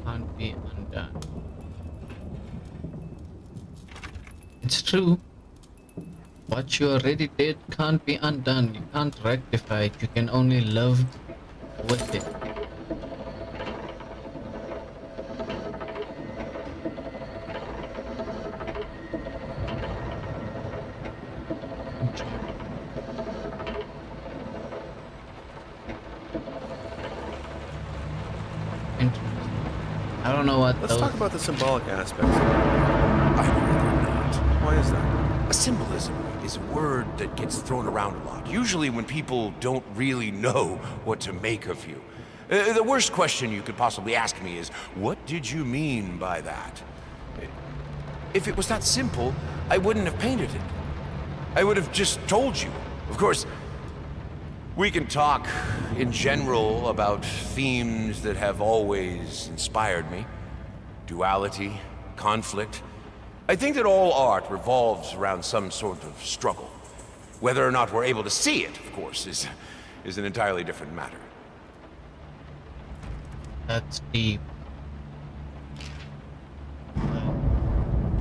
Can't be undone. It's true. What you already did can't be undone. You can't rectify it. You can only live with it. Interesting. I don't know what Let's those... talk about the symbolic aspects. I'd rather not. Why is that? A symbolism is a word that gets thrown around a lot, usually when people don't really know what to make of you. The worst question you could possibly ask me is, what did you mean by that? If it was that simple, I wouldn't have painted it. I would have just told you. Of course, we can talk in general about themes that have always inspired me. Duality, conflict. I think that all art revolves around some sort of struggle. Whether or not we're able to see it, of course, is an entirely different matter. That's deep.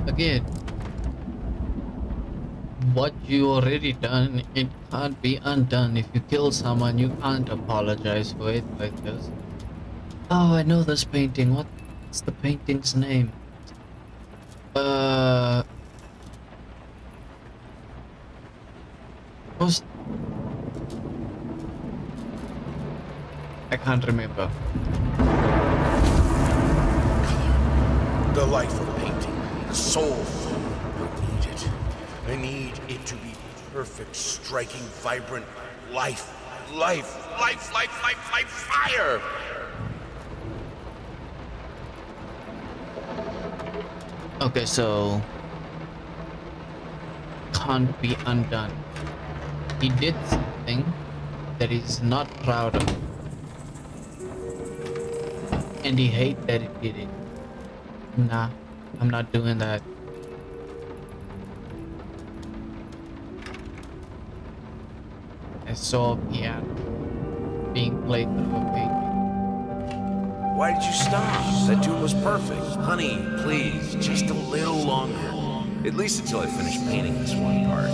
Again, what you already done, it can't be undone. If you kill someone, you can't apologize for it like this. Oh, I know this painting. What's the painting's name? What's... I can't remember. The life of painting, the soul. I need it. I need it to be perfect, striking, vibrant life. Life, fire! Okay, so can't be undone. He did something that he's not proud of, and he hates that he did it. Nah, I'm not doing that. I saw a piano being played through a painting. Why did you stop? That tune was perfect. Honey, please, just a little longer. At least until I finish painting this one part.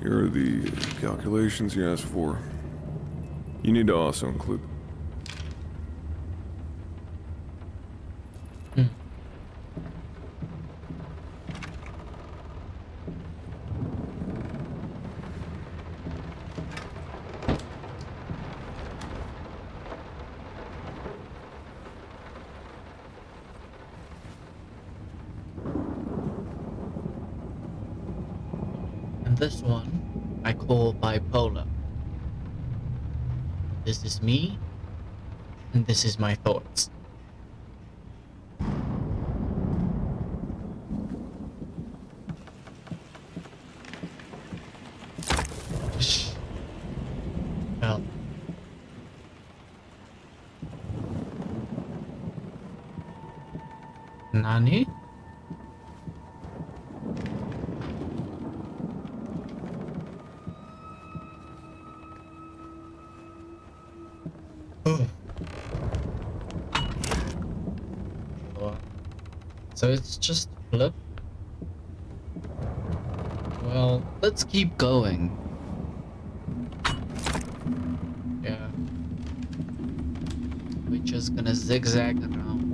Here are the calculations you asked for. You need to also include... This one I call bipolar. This is me, and this is my thoughts. Well, Nani? So it's just flip. Well, let's keep going. Yeah. We're just gonna zigzag around.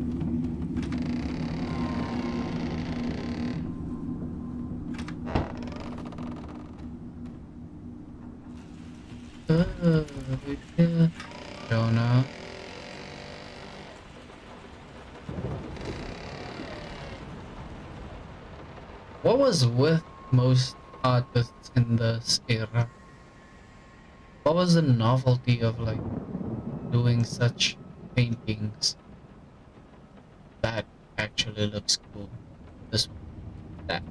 Jonah. What was with most artists in this era? What was the novelty of like doing such paintings that actually looks cool? This one, that.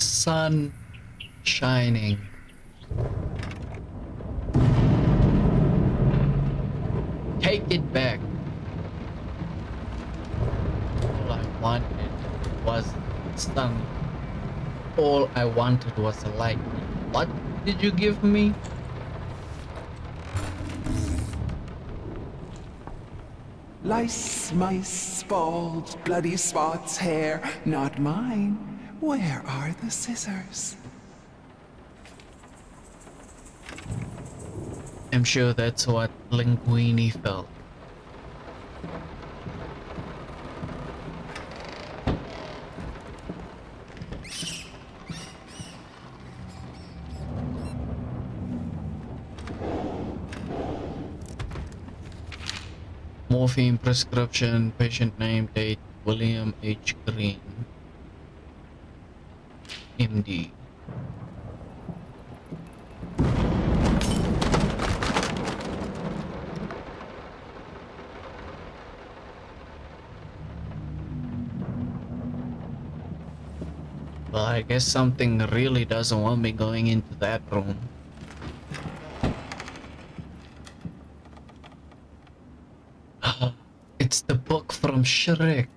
Sun shining. Take it back. All I wanted was sun. All I wanted was a light. What did you give me? Lice, mice, bald, bloody spots, hair, not mine. Where are the scissors? I'm sure that's what Linguini felt. Morphine prescription, patient name, date, William H. Green, MD. Well, I guess something really doesn't want me going into that room. It's the book from Shrek.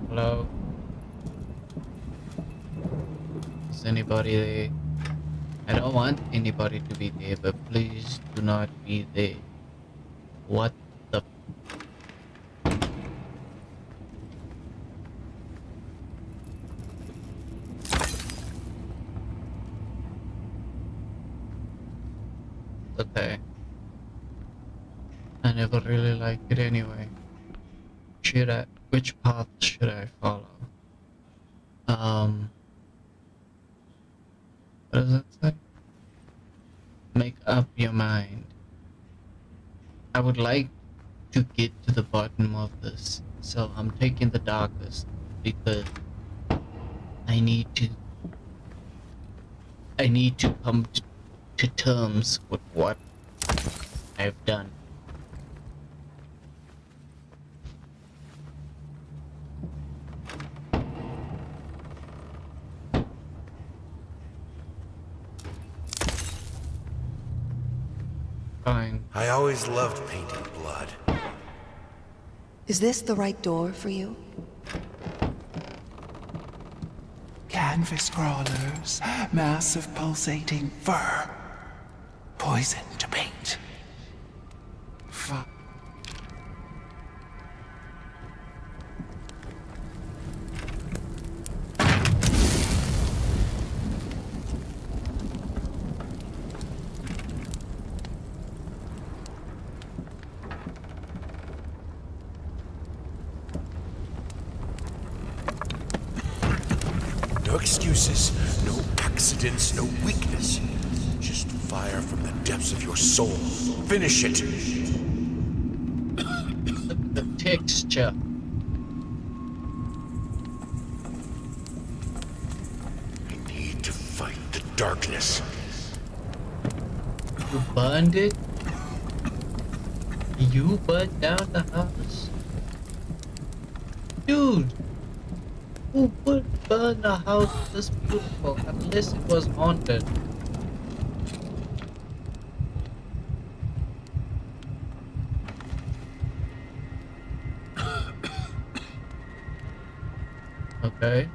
Hello? Is anybody there? I don't want anybody to be there, but please do not be there. What the... Okay. I never really liked it anyway. Which path should I follow? What does that say? Make up your mind. I would like to get to the bottom of this, so I'm taking the darkest because I need to come to terms with what I've done. Fine. I always loved painting blood. Is this the right door for you? Canvas crawlers, massive pulsating fur, poison to paint. No excuses, no accidents, no weakness. Just fire from the depths of your soul. Finish it. The texture. I need to fight the darkness. You burned it? You burned down the house? Dude! Who would burn a house this beautiful unless it was haunted? Okay.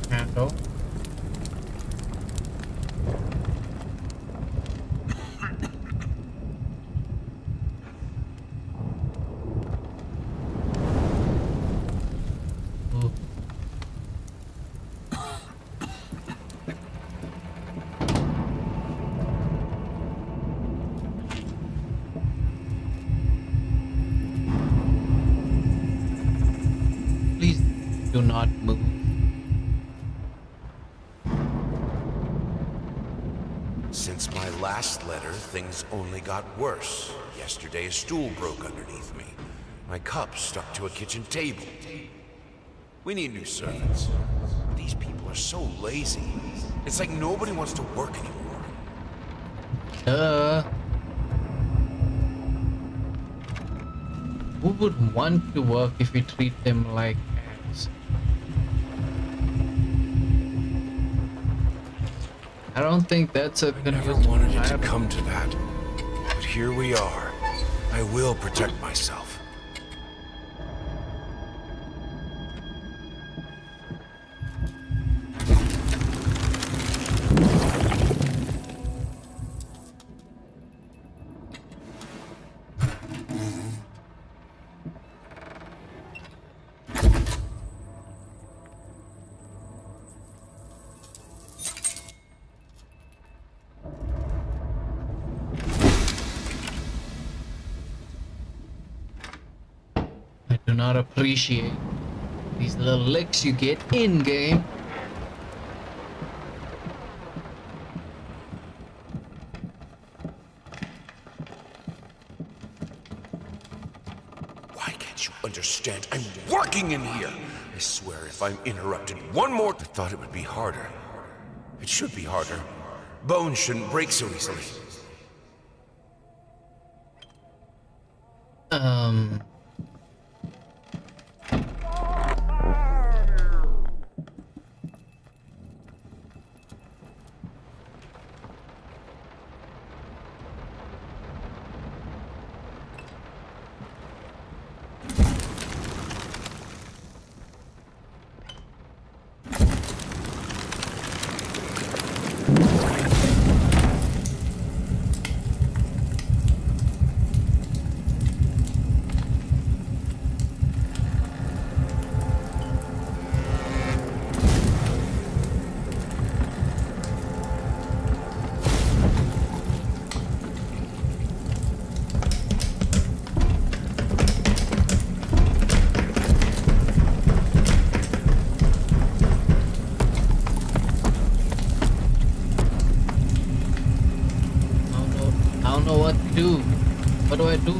Candle. Do not move. Since my last letter, things only got worse. Yesterday, a stool broke underneath me. My cup stuck to a kitchen table. We need new servants. These people are so lazy. It's like nobody wants to work anymore. Who would want to work if we treat them like ants? I don't think that's a I never wanted it to come to that. But here we are. I will protect myself. do not appreciate these little licks you get in game. Why can't you understand? I'm working in here. I swear if I'm interrupted one more... I thought it would be harder. It should be harder. Bones shouldn't break so easily. What do I do?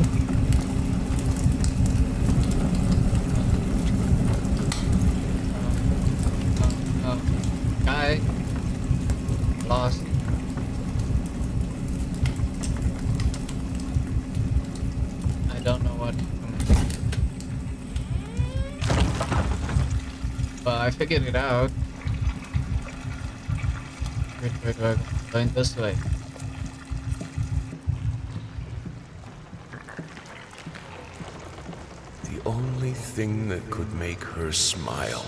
Guy. Lost. I don't know what. But I figured it out. Wait, going this way. The only thing that could make her smile.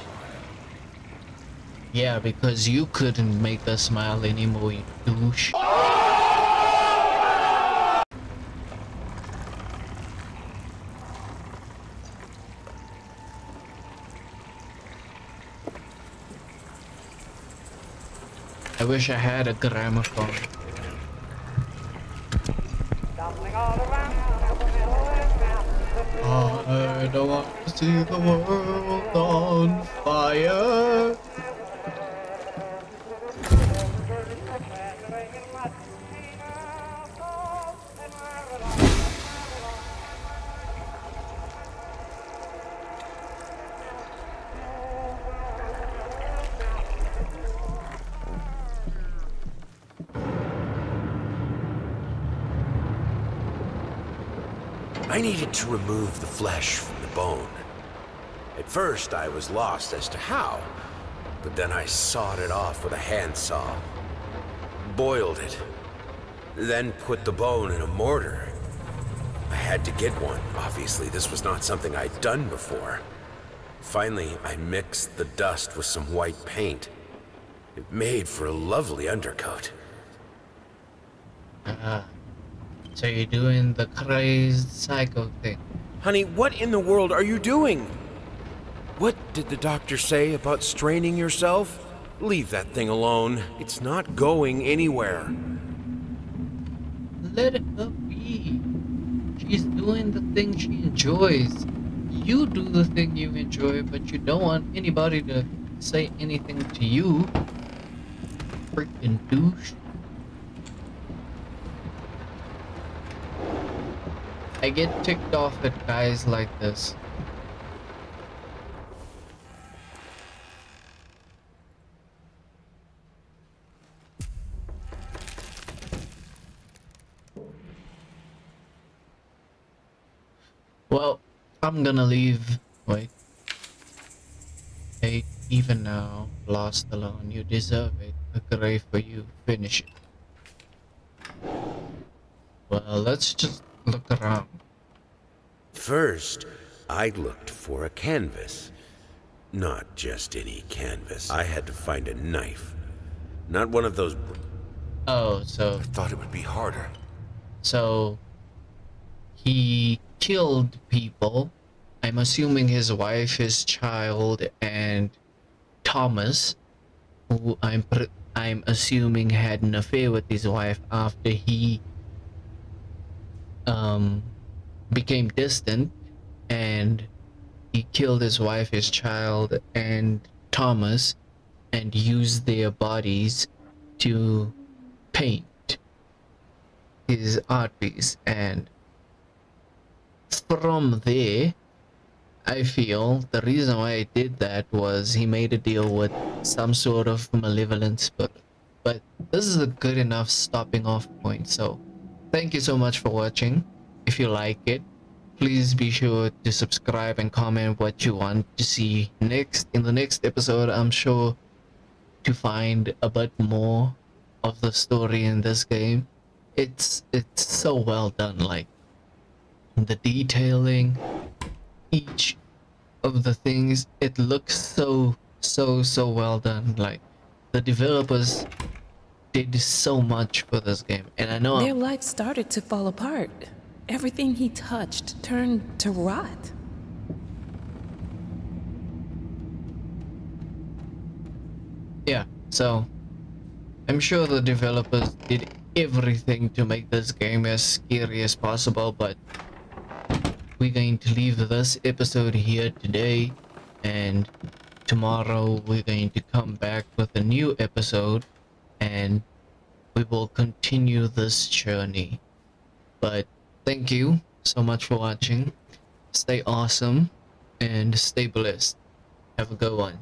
Yeah, because you couldn't make her smile anymore, you douche. I wish I had a gramophone. I don't want to see the world on fire. I needed to remove the flesh from the bone. At first, I was lost as to how, but then I sawed it off with a handsaw, boiled it, then put the bone in a mortar. I had to get one. Obviously, this was not something I'd done before. Finally, I mixed the dust with some white paint. It made for a lovely undercoat. So you're doing the crazed psycho thing. Honey, what in the world are you doing? What did the doctor say about straining yourself? Leave that thing alone. It's not going anywhere. Let her be. She's doing the thing she enjoys. You do the thing you enjoy, but you don't want anybody to say anything to you. Freaking douche. I get ticked off at guys like this. Well, I'm gonna leave. Wait. Hey, even now, lost alone, you deserve it. A grave for you. Finish it. Well, let's just look around. First, I looked for a canvas. Not just any canvas. I had to find a knife. Not one of those... Oh, so... I thought it would be harder. So... he killed people. I'm assuming his wife, his child, and Thomas, who I'm assuming had an affair with his wife after he became distant, and he killed his wife, his child, and Thomas, and used their bodies to paint his art piece. And from there, I feel the reason why I did that was he made a deal with some sort of malevolent spirit. But this is a good enough stopping off point. So thank you so much for watching. If you like it, please be sure to subscribe and comment what you want to see next. In the next episode, I'm sure to find a bit more of the story in this game. It's so well done, like the detailing, each of the things, it looks so well done. Like the developers did so much for this game, and I know their life started to fall apart. Everything he touched turned to rot. Yeah, so I'm sure the developers did everything to make this game as scary as possible, but we're going to leave this episode here today, and tomorrow we're going to come back with a new episode and we will continue this journey. But thank you so much for watching. Stay awesome and stay blessed. Have a good one.